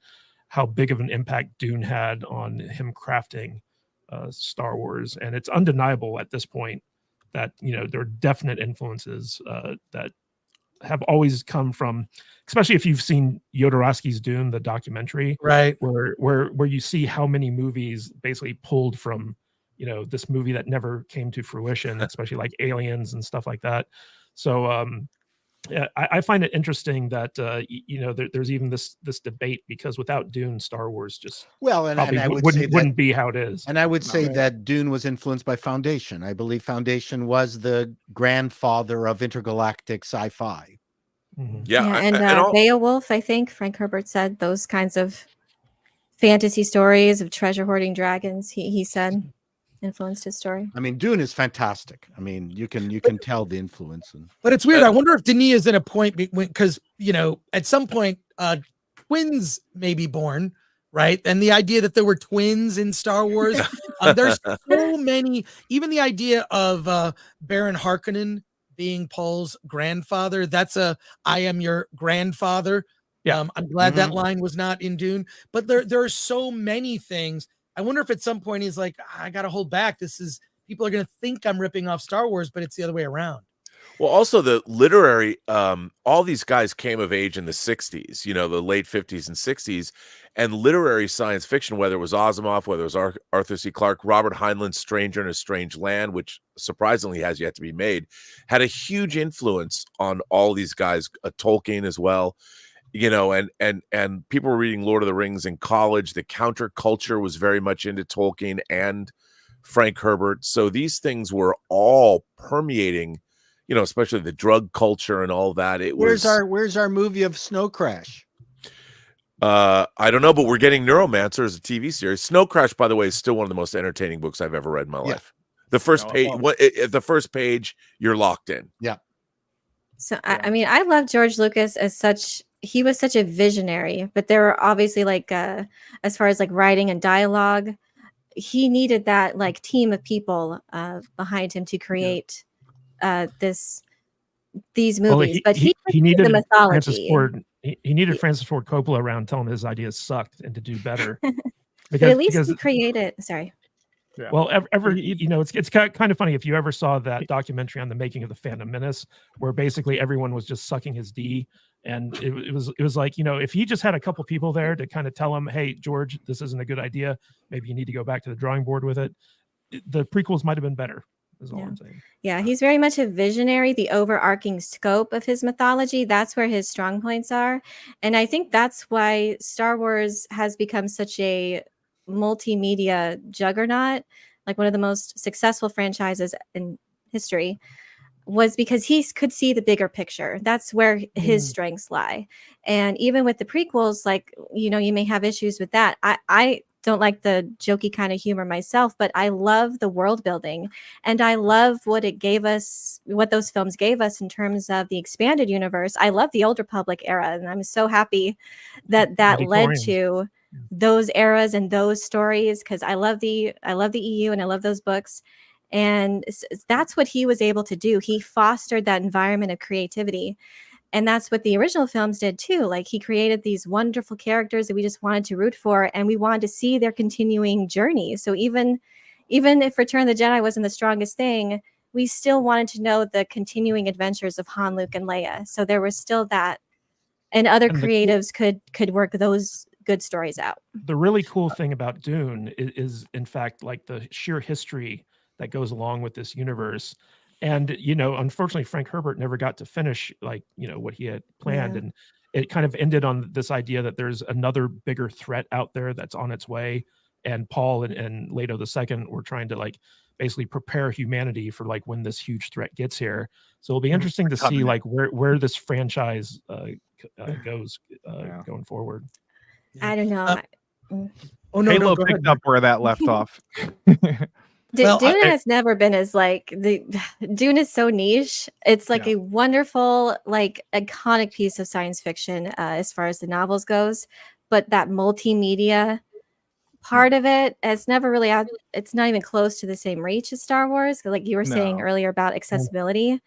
how big of an impact Dune had on him crafting Star Wars. And it's undeniable at this point that there are definite influences that have always come from, especially if you've seen Jodorowsky's Dune, the documentary, right? Where you see how many movies basically pulled from, this movie that never came to fruition, especially like Aliens and stuff like that. So yeah, I find it interesting that there's even this debate, because without Dune, Star Wars just and I would wouldn't be how it is. And I would say that Dune was influenced by Foundation. I believe Foundation was the grandfather of intergalactic sci-fi. Mm-hmm. And Beowulf, I think Frank Herbert said, those kinds of fantasy stories of treasure hoarding dragons, he said influenced his story. I mean, Dune is fantastic. I mean, you can tell the influence. But it's weird. I wonder if Denis is in a point, because at some point twins may be born, right? And the idea that there were twins in Star Wars, there's so many. Even the idea of Baron Harkonnen being Paul's grandfather, that's I am your grandfather. Yeah. I'm glad that line was not in Dune, but there are so many things. I wonder if at some point he's like, I got to hold back. People are going to think I'm ripping off Star Wars, but it's the other way around. Well, also the literary, all these guys came of age in the 60s, the late 50s and 60s, and literary science fiction, whether it was Asimov, whether it was Arthur C. Clarke, Robert Heinlein's Stranger in a Strange Land, which surprisingly has yet to be made, had a huge influence on all these guys, Tolkien as well. And people were reading Lord of the Rings in college. The counterculture was very much into Tolkien and Frank Herbert. So these things were all permeating, especially the drug culture and all that. Where's our movie of Snow Crash? I don't know, but we're getting Neuromancer as a TV series. Snow Crash, by the way, is still one of the most entertaining books I've ever read in my life. The first page, at the first page, you're locked in. Yeah. So I mean, I love George Lucas as such. He was such a visionary, but there were obviously as far as writing and dialogue, he needed that team of people behind him to create these movies. But he needed the mythology. He needed Francis Ford Coppola around telling him his ideas sucked and to do better. But at least he created. Sorry. Yeah. Well, it's kind of funny if you ever saw that documentary on the making of the Phantom Menace, where basically everyone was just sucking his D, and it was like, if he just had a couple people there to kind of tell him, hey, George, this isn't a good idea. Maybe you need to go back to the drawing board with it. The prequels might have been better. Is all I'm saying. Yeah, he's very much a visionary. The overarching scope of his mythology, that's where his strong points are, and I think that's why Star Wars has become such a multimedia juggernaut, one of the most successful franchises in history, was because he could see the bigger picture. That's where his strengths lie. And even with the prequels, you may have issues with that. I don't like the jokey kind of humor myself, but I love the world building, and I love what those films gave us in terms of the expanded universe. I love the Old Republic era, and I'm so happy that led to those eras and those stories, because I love the EU and I love those books, and that's what he was able to do. He fostered that environment of creativity, and that's what the original films did too. He created these wonderful characters that we just wanted to root for, and we wanted to see their continuing journey. So even if Return of the Jedi wasn't the strongest thing, we still wanted to know the continuing adventures of Han, Luke, and Leia. So there was still that, and other creatives could work those good stories out. The really cool thing about Dune is in fact the sheer history that goes along with this universe. And unfortunately Frank Herbert never got to finish what he had planned, and it kind of ended on this idea that there's another bigger threat out there that's on its way, and Paul and Leto II were trying to basically prepare humanity for when this huge threat gets here. So it'll be interesting to see where this franchise goes going forward. I don't know. Halo picked up where that left off. Dune has never been as Dune is so niche. It's a wonderful, iconic piece of science fiction as far as the novels goes, but that multimedia part of it, it's never really out. It's not even close to the same reach as Star Wars, like you were saying earlier about accessibility.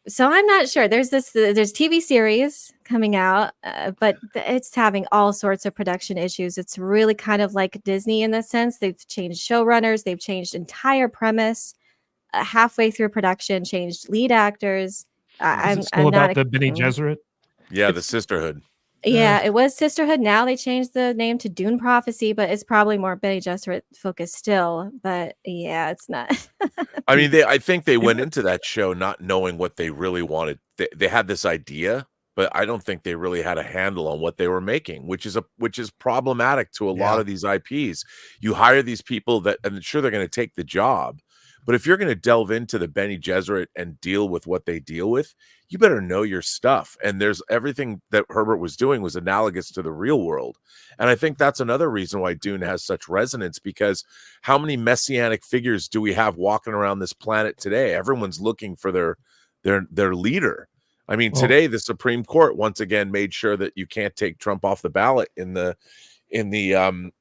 So I'm not sure. There's TV series coming out, but it's having all sorts of production issues. It's really kind of like Disney in the sense they've changed showrunners, they've changed entire premise, halfway through production, changed lead actors. I'm still not about the Bene Gesserit. Yeah, the sisterhood. Yeah, it was Sisterhood. Now they changed the name to Dune Prophecy, but it's probably more Bene Gesserit focused still. But yeah, it's not. I mean, I think they went into that show not knowing what they really wanted. They had this idea, but I don't think they really had a handle on what they were making, which is problematic to a lot of these IPs. You hire these people that, and sure, they're going to take the job, but if you're going to delve into the Bene Gesserit and deal with what they deal with, you better know your stuff. And there's everything that Herbert was doing was analogous to the real world. And I think that's another reason why Dune has such resonance, because how many messianic figures do we have walking around this planet today? Everyone's looking for their leader. I mean, today the Supreme Court once again made sure that you can't take Trump off the ballot in all the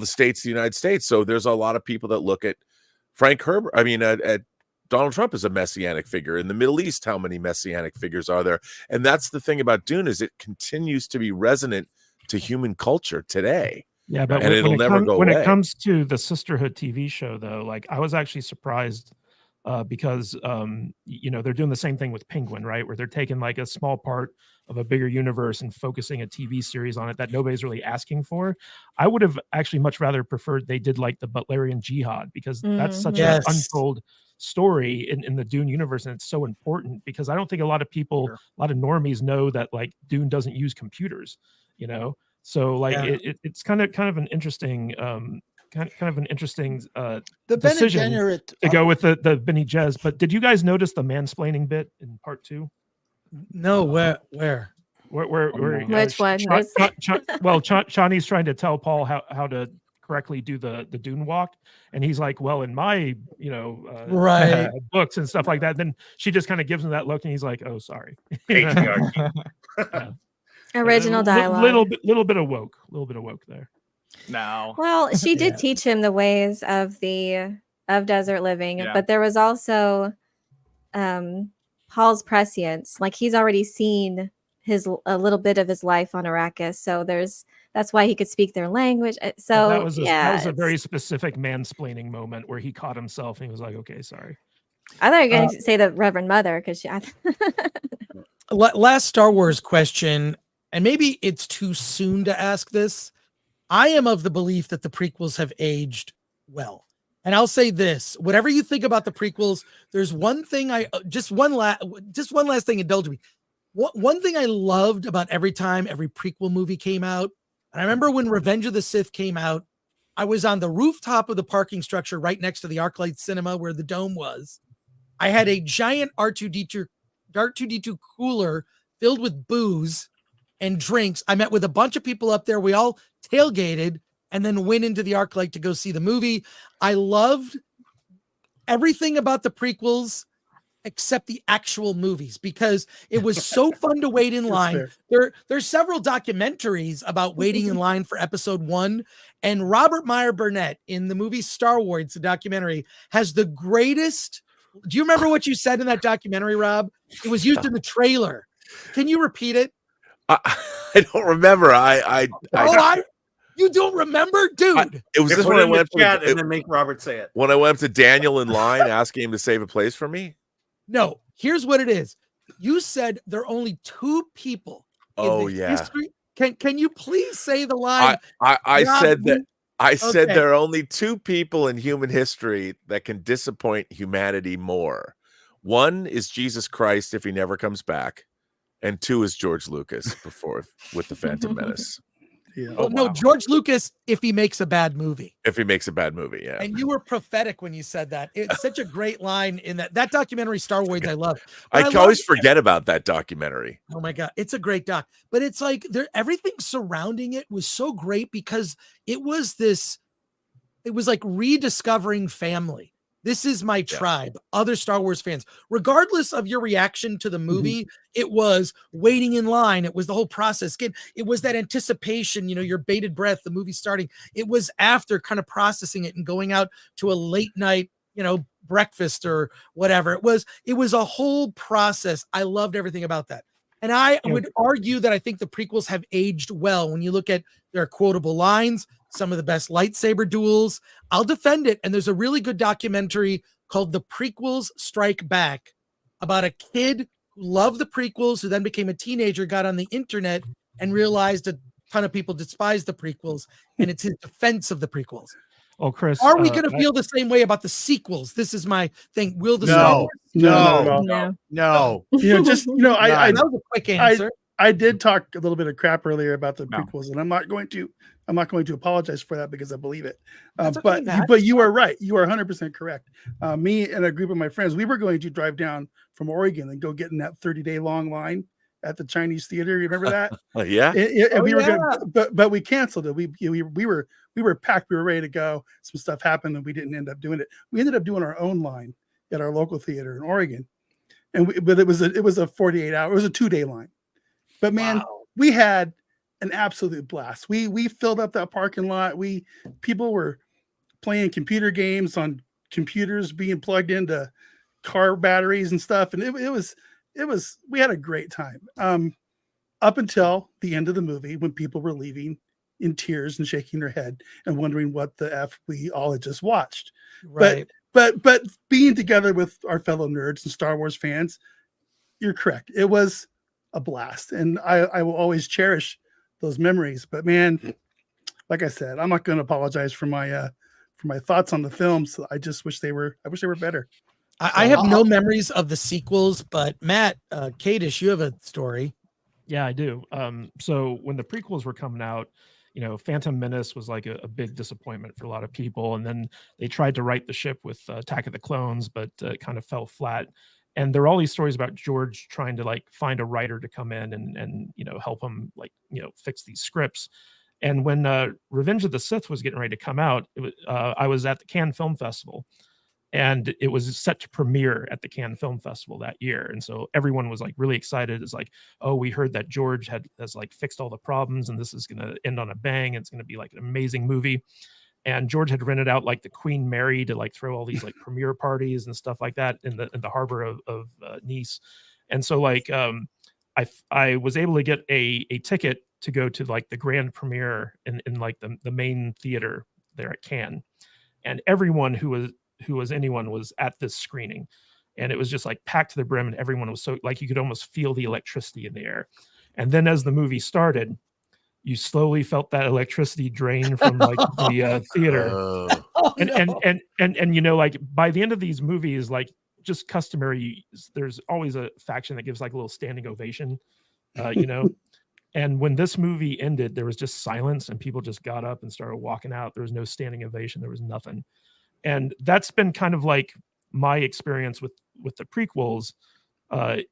states of the United States. So there's a lot of people that look at at Donald Trump as a messianic figure. In the Middle East, how many messianic figures are there? And that's the thing about Dune, is it continues to be resonant to human culture today. Yeah, but and it'll never go away. When it comes to the Sisterhood TV show, though, like I was actually surprised because they're doing the same thing with Penguin, right? Where they're taking like a small part of a bigger universe and focusing a TV series on it that nobody's really asking for. I would have actually much rather preferred they did like the Butlerian Jihad, because that's such an untold story in the Dune universe, and it's so important, because I don't think a lot of people, a lot of normies know that like Dune doesn't use computers, so like it's kind of an interesting kind of an interesting decision to go with the Bene Gesserit. But did you guys notice the mansplaining bit in part 2? No, where? Which one? Chani's trying to tell Paul how to correctly do the Dune walk, and he's like, well, in my books and stuff like that. Then she just kind of gives him that look, and he's like, oh, sorry. Original dialogue. Little bit of woke there. No. Well, she did teach him the ways of desert living, but there was also Paul's prescience. Like he's already seen a little bit of his life on Arrakis, so that's why he could speak their language. So that was a very specific mansplaining moment where he caught himself and he was like, okay, sorry. I thought you were going to say the Reverend Mother, because last Star Wars question, and maybe it's too soon to ask this. I am of the belief that the prequels have aged well. And I'll say this, whatever you think about the prequels, there's one thing just one last thing, indulge me. One thing I loved about every time every prequel movie came out, and I remember when Revenge of the Sith came out, I was on the rooftop of the parking structure right next to the ArcLight Cinema where the dome was. I had a giant R2-D2 cooler filled with booze and drinks. I met with a bunch of people up there. We all tailgated and then went into the ArcLight to go see the movie. I loved everything about the prequels except the actual movies, because it was so fun to wait in line. There's several documentaries about waiting in line for episode 1, and Robert Meyer Burnett in the movie Star Wars, the documentary, has the greatest. Do you remember what you said in that documentary, Rob? It was used in the trailer. Can you repeat it? I don't remember. You don't remember, dude? It was just when I went to and then make Robert say it. When I went up to Daniel in line asking him to save a place for me. No, here's what it is. You said there are only 2 people. History. Can you please say the line? I said that. I said there are only 2 people in human history that can disappoint humanity more. One is Jesus Christ if he never comes back, and 2 is George Lucas with the Phantom Menace. Yeah. No, George Lucas if he makes a bad movie. If he makes a bad movie, yeah. And you were prophetic when you said that. It's such a great line in that documentary, Star Wars. I love. I always forget about that documentary. Oh my God, it's a great doc. But it's like everything surrounding it was so great, because it was like rediscovering family. This is my tribe, other Star Wars fans. Regardless of your reaction to the movie, it was waiting in line. It was the whole process. Again, it was that anticipation, your bated breath, the movie starting. It was after kind of processing it and going out to a late night, breakfast or whatever. It was a whole process. I loved everything about that. And I would argue that I think the prequels have aged well. When you look at their quotable lines, some of the best lightsaber duels, I'll defend it. And there's a really good documentary called The Prequels Strike Back about a kid who loved the prequels, who then became a teenager, got on the internet and realized a ton of people despise the prequels, and it's his defense of the prequels. Oh, Chris, are we going to feel the same way about the sequels? This is my thing. Will the no, no. You know, just I that was a quick answer. I did talk a little bit of crap earlier about the prequels, and I'm not going to apologize for that because I believe it. But you are right. You are 100% correct. Me and a group of my friends, we were going to drive down from Oregon and go get in that 30-day long line at the Chinese theater. You remember that? Yeah. And we were going, but we canceled it. We were packed. We were ready to go. Some stuff happened, and we didn't end up doing it. We ended up doing our own line at our local theater in Oregon, but it was a 48-hour. It was a 2-day line. But man, we had an absolute blast. We filled up that parking lot. People were playing computer games on computers being plugged into car batteries and stuff, and it was we had a great time. Up until the end of the movie, when people were leaving in tears and shaking their head and wondering what the F we all had just watched. Right. But being together with our fellow nerds and Star Wars fans, you're correct. It was a blast, and I will always cherish those memories. But man, like I said, I'm not going to apologize for my thoughts on the films. I just wish they were better. I have no memories of the sequels, but Matt, Kadish, you have a story. Yeah, I do. So when the prequels were coming out, Phantom Menace was like a big disappointment for a lot of people, and then they tried to right the ship with Attack of the Clones, but it kind of fell flat. And there are all these stories about George trying to like find a writer to come in and help him fix these scripts. And when Revenge of the Sith was getting ready to come out, I was at the Cannes Film Festival, and it was set to premiere at the Cannes Film Festival that year. And so everyone was like really excited. It's like, oh, we heard that George has like fixed all the problems, and this is going to end on a bang. It's going to be like an amazing movie. And George had rented out like the Queen Mary to like throw all these like premiere parties and stuff like that in the harbor of Nice. And so like I was able to get a ticket to go to like the grand premiere in like the main theater there at Cannes. And everyone who was anyone was at this screening, and it was just like packed to the brim, and everyone was so like you could almost feel the electricity in the air. And then as the movie started, you slowly felt that electricity drain from like the theater. And like by the end of these movies, like just customary, there's always a faction that gives like a little standing ovation, And when this movie ended, there was just silence, and people just got up and started walking out. There was no standing ovation. There was nothing. And that's been kind of like my experience with the prequels,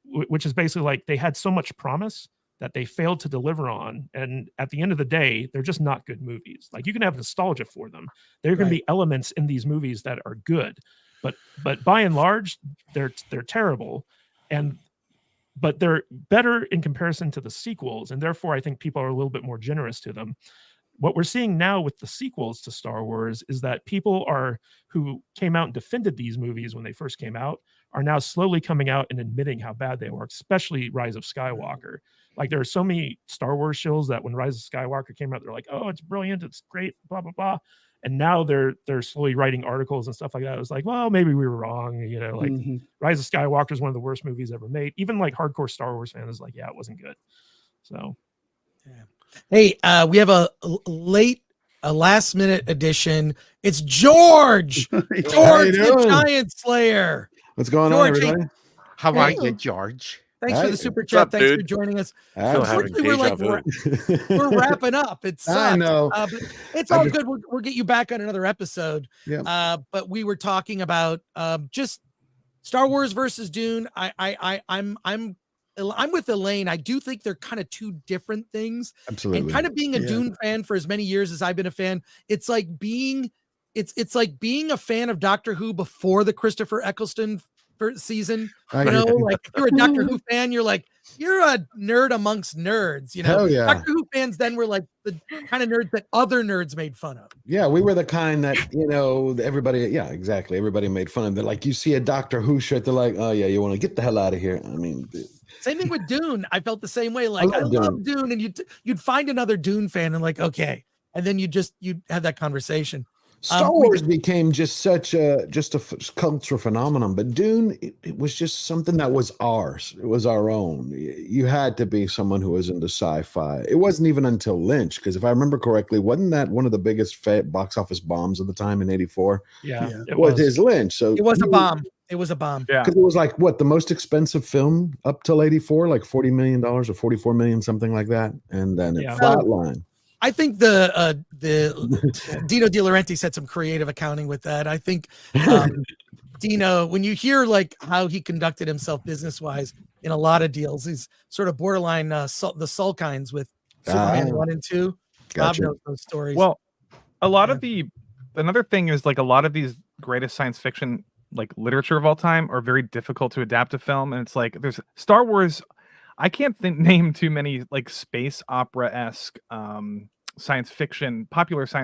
which is basically like they had so much promise that they failed to deliver on. And at the end of the day, they're just not good movies. Like you can have nostalgia for them. There are going to be elements in these movies that are good, but by and large, they're terrible. But they're better in comparison to the sequels. And therefore, I think people are a little bit more generous to them. What we're seeing now with the sequels to Star Wars is that people who came out and defended these movies when they first came out are now slowly coming out and admitting how bad they were, especially Rise of Skywalker. Like there are so many Star Wars shills that when Rise of Skywalker came out, they're like, oh, it's brilliant, it's great, blah, blah, blah. And now they're slowly writing articles and stuff like that. It was like, well, maybe we were wrong. Rise of Skywalker is one of the worst movies ever made. Even like hardcore Star Wars fans is like, yeah, it wasn't good. So, yeah. Hey, we have a last minute edition. It's George, George the Giant Slayer. What's going on, everybody? How are you, George? Thanks for the super chat. Thanks for joining us. We're wrapping up. It sucks. I know. But it's all good. We'll get you back on another episode. Yeah. But we were talking about just Star Wars versus Dune. I'm with Elaine. I do think they're kind of two different things. Absolutely. And kind of being a Dune fan for as many years as I've been a fan, it's like being a fan of Doctor Who before the Christopher Eccleston season. Like if you're a Doctor Who fan, you're a nerd amongst nerds. Hell yeah. Doctor Who fans then were like the kind of nerds that other nerds made fun of. Yeah, we were the kind that everybody. Yeah, exactly. Everybody made fun of. They're like, you see a Doctor Who shirt, they're like, oh yeah, you want to get the hell out of here. I mean. Same thing with Dune. I felt the same way. Like I love Dune, and you'd find another Dune fan and like, okay, and then you'd have that conversation. Star Wars became just such a cultural phenomenon, but Dune, it was just something that was ours. It was our own. You had to be someone who was into sci-fi. It wasn't even until Lynch, because if I remember correctly, wasn't that one of the biggest box office bombs of the time in '84? Yeah, it was his Lynch. So it was a bomb. It was a bomb. Yeah, because it was like what, the most expensive film up till '84, like $40 million or $44 million, something like that, and then it flatlined. I think the Dino De Laurentiis had some creative accounting with that. I think Dino, when you hear like how he conducted himself business wise in a lot of deals, he's sort of borderline the Sulkines with Superman 1 and 2. Gotcha. Bob knows those stories. Well, another thing is like a lot of these greatest science fiction like literature of all time are very difficult to adapt to film, and it's like there's Star Wars. I can't name too many like space opera-esque popular science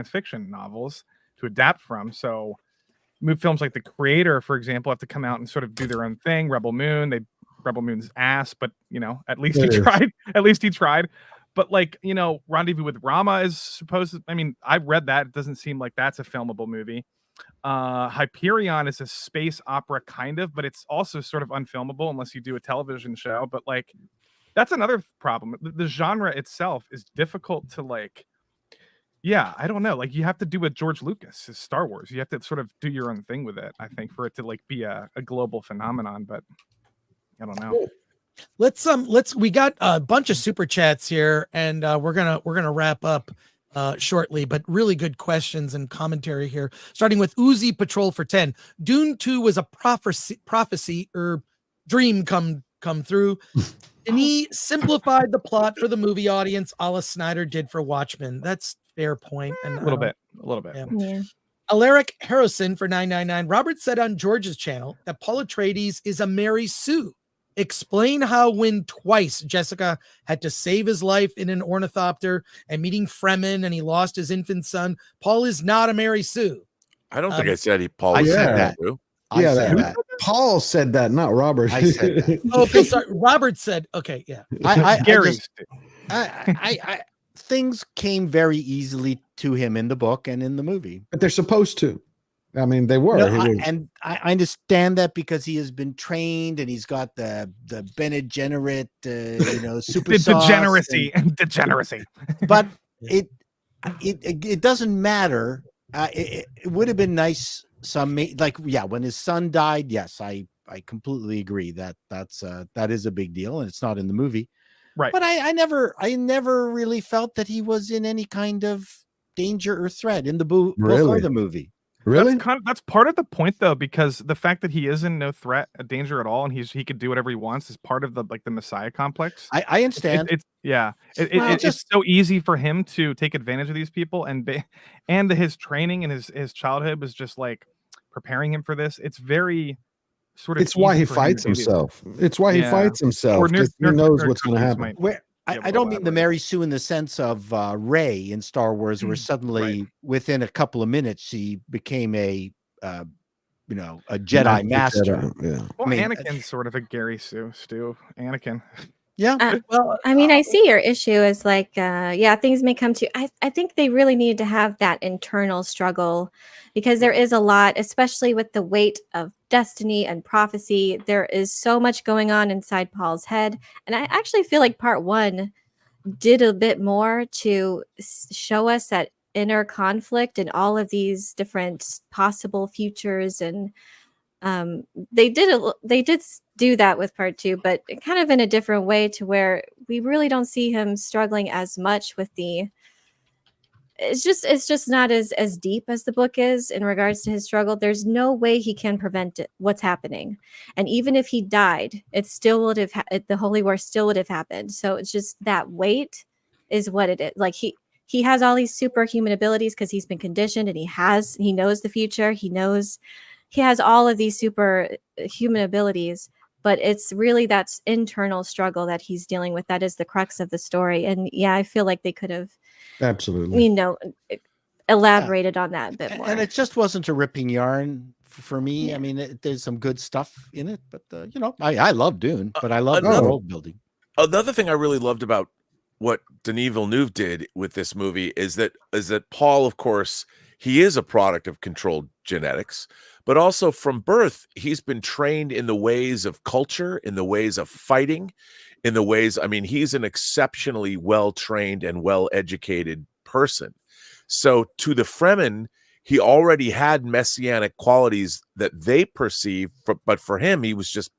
fiction novels to adapt from. So films like The Creator, for example, have to come out and sort of do their own thing. Rebel Moon's ass, but at least he tried. At least he tried. But like, Rendezvous with Rama is supposed to, I've read that. It doesn't seem like that's a filmable movie. Hyperion is a space opera kind of, but it's also sort of unfilmable unless you do a television show. But like, that's another problem. The genre itself is difficult to like. Yeah, I don't know. Like you have to do what George Lucas is Star Wars. You have to sort of do your own thing with it, I think, for it to like be a global phenomenon. But I don't know. We got a bunch of super chats here, and we're gonna wrap up shortly, but really good questions and commentary here. Starting with Uzi Patrol for 10. Dune 2 was a prophecy or dream come through. And he simplified the plot for the movie audience, a la Snyder did for Watchmen. That's fair point. And a little bit. Yeah. Alaric Harrison for 999. Robert said on George's channel that Paul Atreides is a Mary Sue. Explain how when twice Jessica had to save his life in an ornithopter and meeting Fremen and he lost his infant son, Paul is not a Mary Sue. I don't think I said Paul said that. I said that. Paul said that, not Robert. I said that. Okay, sorry. Robert said, okay, yeah. Things came very easily to him in the book and in the movie. But they're supposed to. They were. And I understand that because he has been trained and he's got the Bene Gesserit, super degeneracy and degeneracy. But it doesn't matter. It would have been nice. When his son died, yes, I completely agree that is a big deal and it's not in the movie, right? But I never really felt that he was in any kind of danger or threat in the book or the movie. Really? That's part of the point though, because the fact that he is in no threat, a danger at all, and he could do whatever he wants is part of the Messiah complex. I understand. It's so easy for him to take advantage of these people, and his training and his childhood was just like preparing him for this. It's very sort of. It's why he fights himself. It's why he fights himself. He knows what's going to happen. I don't mean the Mary Sue in the sense of Rey in Star Wars, where suddenly within a couple of minutes she became a Jedi master. Well, Anakin's sort of a Gary Stu. Anakin. Yeah. I see your issue is like, things may come to. I think they really need to have that internal struggle because there is a lot, especially with the weight of destiny and prophecy. There is so much going on inside Paul's head. And I actually feel like part 1 did a bit more to show us that inner conflict and all of these different possible futures. And they did do that with part 2, but kind of in a different way to where we really don't see him struggling as much with it's just not as deep as the book is in regards to his struggle. There's no way he can prevent what's happening. And even if he died, it still would have, the Holy War still would have happened. So it's just that weight is what it is. Like he has all these superhuman abilities because he's been conditioned and he knows the future. He has all of these superhuman abilities, but it's really that internal struggle that he's dealing with. That is the crux of the story. And I feel like they could have absolutely, elaborated on that a bit more. And it just wasn't a ripping yarn for me. Yeah. There's some good stuff in it, but I love Dune, but I love the world building. Another thing I really loved about what Denis Villeneuve did with this movie is that Paul, of course, he is a product of controlled genetics, but also from birth, he's been trained in the ways of culture, in the ways of fighting, in the ways, I mean, he's an exceptionally well-trained and well-educated person. So to the Fremen, he already had messianic qualities that they perceived, but for him, he was just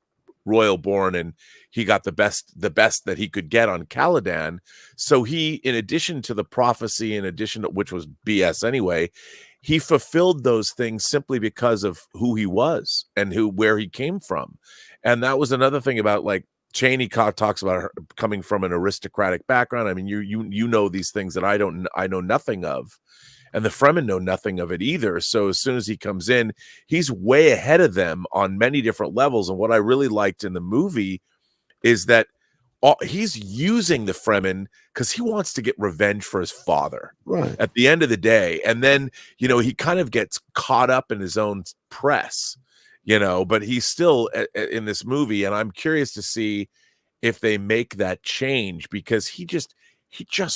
royal born, and he got the best that he could get on Caladan. So he, in addition to the prophecy, in addition to which was BS anyway, he fulfilled those things simply because of who he was and where he came from. And that was another thing about, like, Cheney talks about her coming from an aristocratic background. I mean, you know these things that I know nothing of. And the Fremen know nothing of it either. So as soon as he comes in, he's way ahead of them on many different levels. And what I really liked in the movie is that he's using the Fremen because he wants to get revenge for his father at the end of the day. And then, you know, he kind of gets caught up in his own press, you know, but he's still in this movie. And I'm curious to see if they make that change, because he just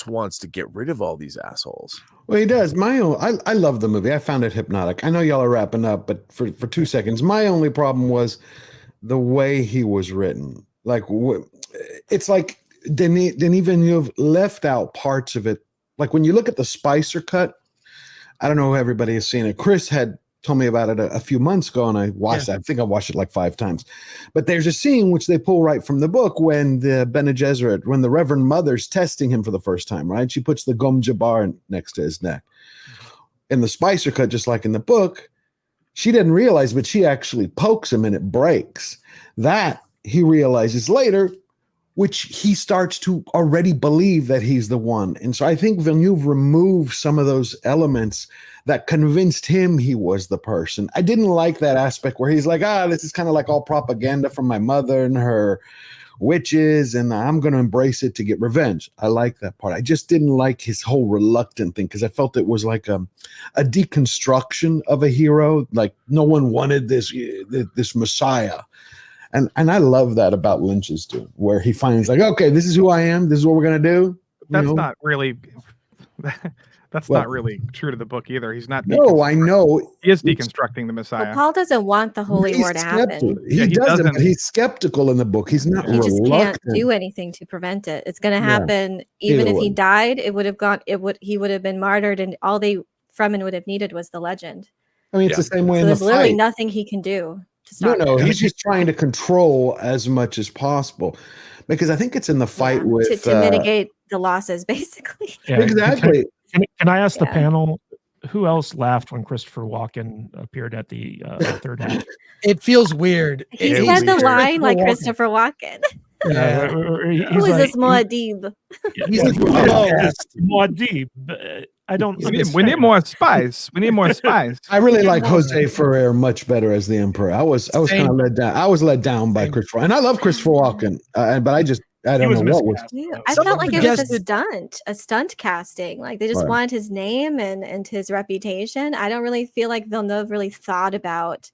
wants to get rid of all these assholes. Well, he does. I love the movie. I found it hypnotic. I know y'all are wrapping up, but for 2 seconds, my only problem was the way he was written. Like, it's like Denis Villeneuve left out parts of it. Like when you look at the Spicer cut, I don't know if everybody has seen it. Chris had told me about it a few months ago, and I watched it. I think I watched it like 5 times. But there's a scene which they pull right from the book when the Bene Gesserit, when the Reverend Mother's testing him for the first time, right? She puts the Gom Jabbar next to his neck. In the Spicer cut, just like in the book, she didn't realize, but she actually pokes him and it breaks. That he realizes later, which he starts to already believe that he's the one. And so I think Villeneuve removed some of those elements that convinced him he was the person. I didn't like that aspect where he's like, this is kind of like all propaganda from my mother and her witches, and I'm going to embrace it to get revenge. I like that part. I just didn't like his whole reluctant thing, because I felt it was like a deconstruction of a hero. Like no one wanted this Messiah. And I love that about Lynch's Dune, where he finds like, okay, this is who I am. This is what we're going to do. That's not really... That's not really true to the book either. He's not. No, I know. He is deconstructing the Messiah. Well, Paul doesn't want the Holy War to happen. He doesn't. But he's skeptical in the book. He's not. He just can't do anything to prevent it. It's going to happen. Even if he died, it would have gone. He would have been martyred, and all Fremen would have needed was the legend. I mean, it's the same way. So in there's literally nothing he can do to stop. No, he's just trying to control as much as possible, because I think it's in the fight with to mitigate the losses, basically. Yeah. Exactly. Can I ask the panel, who else laughed when Christopher Walken appeared at the third act? It feels weird. He said the line like Christopher Walken. Yeah. Who is this Muad'Dib? He's a Muad'Dib. I don't. We need more spice. We need more spice. I really like Jose Ferrer much better as the Emperor. I was kind of let down. I was let down by Christopher, and I love Christopher Walken, but I don't know what was. Yeah, I felt like it was a stunt casting. Like they just wanted his name and his reputation. I don't really feel like Villeneuve really thought about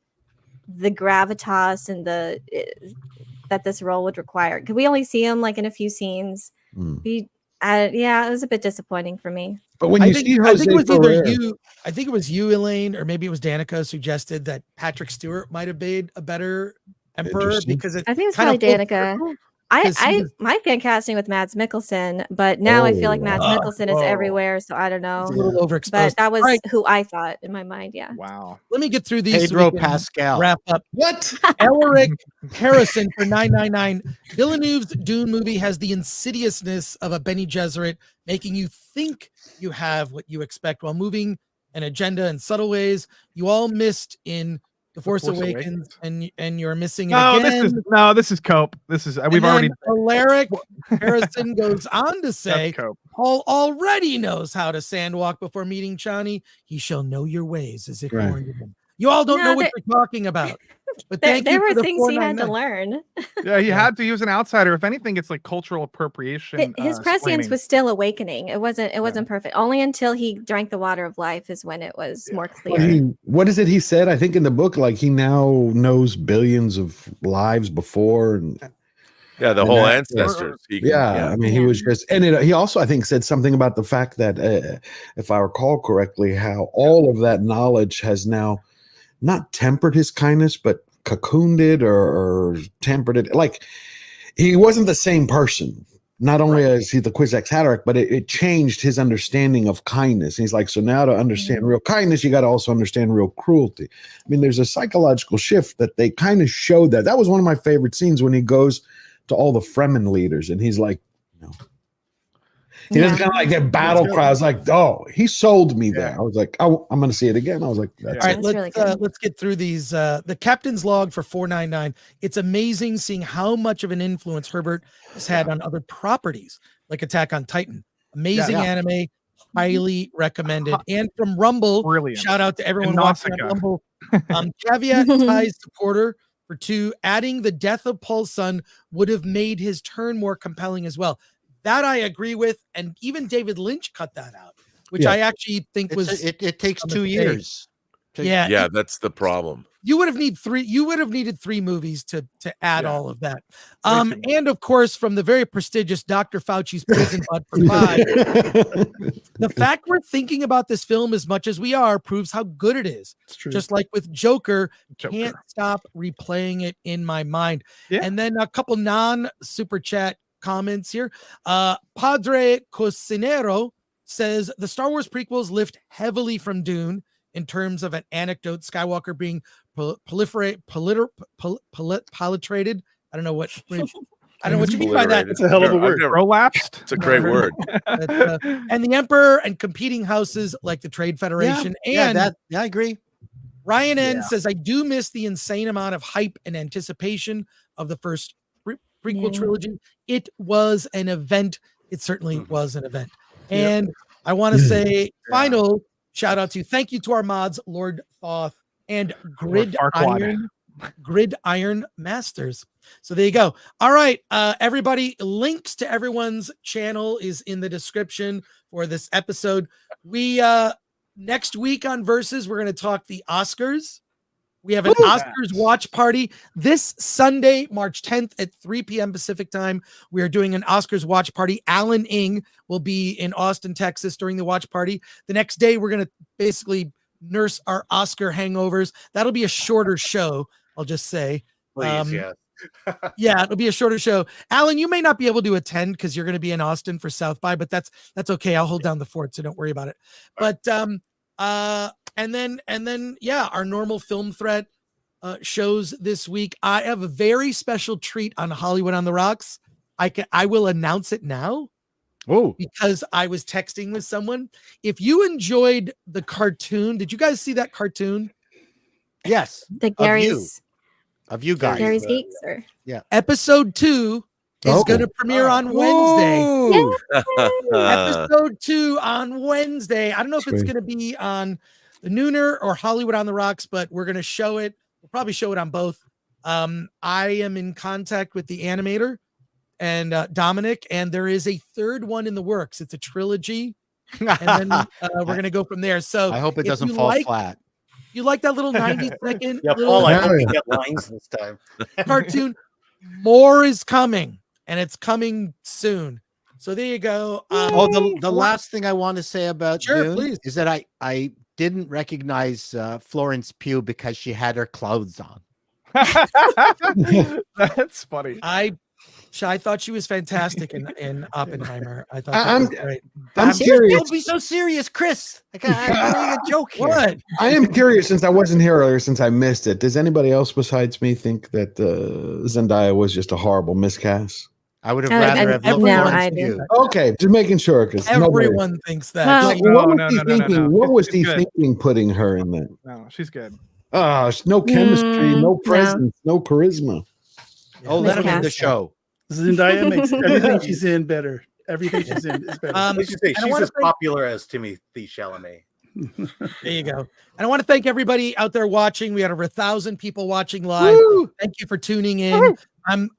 the gravitas and that this role would require. Could we only see him like in a few scenes? It was a bit disappointing for me. But when I think it was you, Elaine, or maybe it was Danica suggested that Patrick Stewart might have made a better Emperor, because I think it's probably Danica. My fan casting with Mads Mikkelsen, but now I feel like Mads Mikkelsen is everywhere, so I don't know. It's a little overexposed. But that was who I thought in my mind. Yeah. Wow. Let me get through these. Pedro Pascal. Wrap up. What? Elric Harrison for $9.99. Villeneuve's Dune movie has the insidiousness of a Bene Gesserit, making you think you have what you expect while moving an agenda in subtle ways. You all missed in The Force Awakens, and you're missing it again. This is Cope. We've already. Alaric Harrison goes on to say, Paul already knows how to sandwalk before meeting Chani. He shall know your ways as if warned him. You all don't know what you're talking about. But there were things he had to learn. Yeah, he had to. He was an outsider. If anything, it's like cultural appropriation. His prescience was still awakening. It wasn't perfect. Only until he drank the water of life is when it was more clear. What is it he said? I think in the book, like he now knows billions of lives before. And Yeah, the whole ancestors. I mean, he was just, and he also, I think, said something about the fact that, if I recall correctly, how all of that knowledge has now not tempered his kindness, but cocooned it or tempered it. Like, he wasn't the same person. Not only is he the Kwisatz Haderach, but it changed his understanding of kindness. He's like, so now to understand real kindness, you got to also understand real cruelty. I mean, there's a psychological shift that they kind of showed that. That was one of my favorite scenes when he goes to all the Fremen leaders and he's like, no. He doesn't kind of like get battle cries like, oh, he sold me there. I was like, oh, I'm going to see it again. I was like, that's all right, let's get through these. The captain's log for 499. It's amazing seeing how much of an influence Herbert has had on other properties like Attack on Titan. Amazing anime, highly recommended. And from Rumble, shout out to everyone watching on Rumble. Caveat ties supporter for 2, adding the death of Paul's son would have made his turn more compelling as well. That I agree with, and even David Lynch cut that out, which I actually think it takes 2 years. Yeah, that's the problem. You would have needed 3 movies to add all of that. And of course, from the very prestigious Dr. Fauci's prison bud for 5. The fact we're thinking about this film as much as we are proves how good it is. It's true. Just like with Joker, can't stop replaying it in my mind. And then a couple non-super chat comments here. Padre Cocinero says the Star Wars prequels lift heavily from Dune in terms of an anecdote, Skywalker being proliferated. I don't know what you mean by that. It's a hell of a word. Prolapsed. It's a great word. And the Emperor and competing houses like the Trade Federation. I agree. Ryan N says, I do miss the insane amount of hype and anticipation of the first prequel trilogy. It was an event. It certainly was an event. And I want to say final shout out to thank you to our mods, Lord Thoth and Grid Iron Masters. So there you go. All right, everybody, links to everyone's channel is in the description for this episode. We next week on Versus, we're going to talk the Oscars. We have an Oscars watch party this Sunday, March 10th at 3 p.m. Pacific time. We are doing an Oscars watch party. Alan Ng will be in Austin, Texas during the watch party. The next day, we're going to basically nurse our Oscar hangovers. That'll be a shorter show, I'll just say. Please, yeah, it'll be a shorter show. Alan, you may not be able to attend because you're going to be in Austin for South by, but that's okay. I'll hold down the fort, so don't worry about it. But and then our normal film threat shows this week. I have a very special treat on Hollywood on the Rocks. I will announce it now. Oh, because I was texting with someone. If you enjoyed the cartoon, did you guys see that cartoon? Yes. The Gary's of you guys. Gary's Geeks, or episode 2 is going to premiere on Wednesday. Episode 2 on Wednesday. I don't know if it's going to be on the Nooner or Hollywood on the Rocks, but we're going to show it. We'll probably show it on both. I am in contact with the animator and Dominic, and there is a third one in the works. It's a trilogy, and then we're going to go from there. So I hope it doesn't fall flat. You like that little 90-second Paul, I hope we get lines this time. Cartoon? More is coming, and it's coming soon. So there you go. The last thing I want to say about Dune please. is that I didn't recognize Florence Pugh because she had her clothes on. That's funny. I thought she was fantastic in Oppenheimer. I thought that was great. I'm curious. Don't be so serious, Chris. I'm making a joke here. What? I am curious, since I wasn't here earlier, since I missed it. Does anybody else besides me think that Zendaya was just a horrible miscast? I would have rather have loved Florence Pugh. Okay, just making sure, because everyone thinks that. What was he thinking putting her in that? No, she's good. No chemistry, no presence, no charisma. Oh, let him in the show. Zendaya makes everything she's in better. Everything she's in is better. She's as popular as Timothy Chalamet. There you go. And I want to thank everybody out there watching. We had over 1,000 people watching live. Woo! Thank you for tuning in. Woo!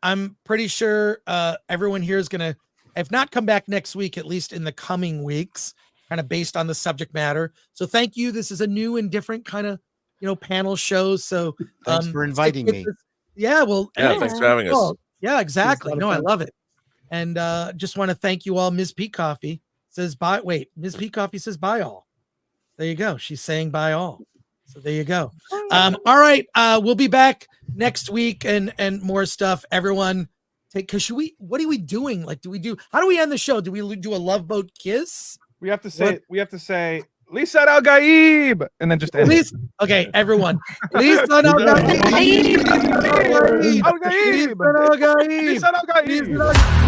I'm pretty sure everyone here is gonna, if not come back next week, at least in the coming weeks, kind of based on the subject matter. So thank you. This is a new and different kind of panel show. So thanks for inviting me. Yeah, well, thanks for having us. Yeah, exactly. No, I love it. And just want to thank you all. Ms. Pete Coffee says bye. Wait, Ms. Pete Coffee says bye all. There you go. She's saying bye all. So there you go. All right. We'll be back next week and more stuff. Everyone because what are we doing? Like, how do we end the show? Do we do a Love Boat kiss? We have to say Lisa Al Gaib, and then just end it. Okay, everyone. Lisa Al Gaib. Lisa Al Gaib.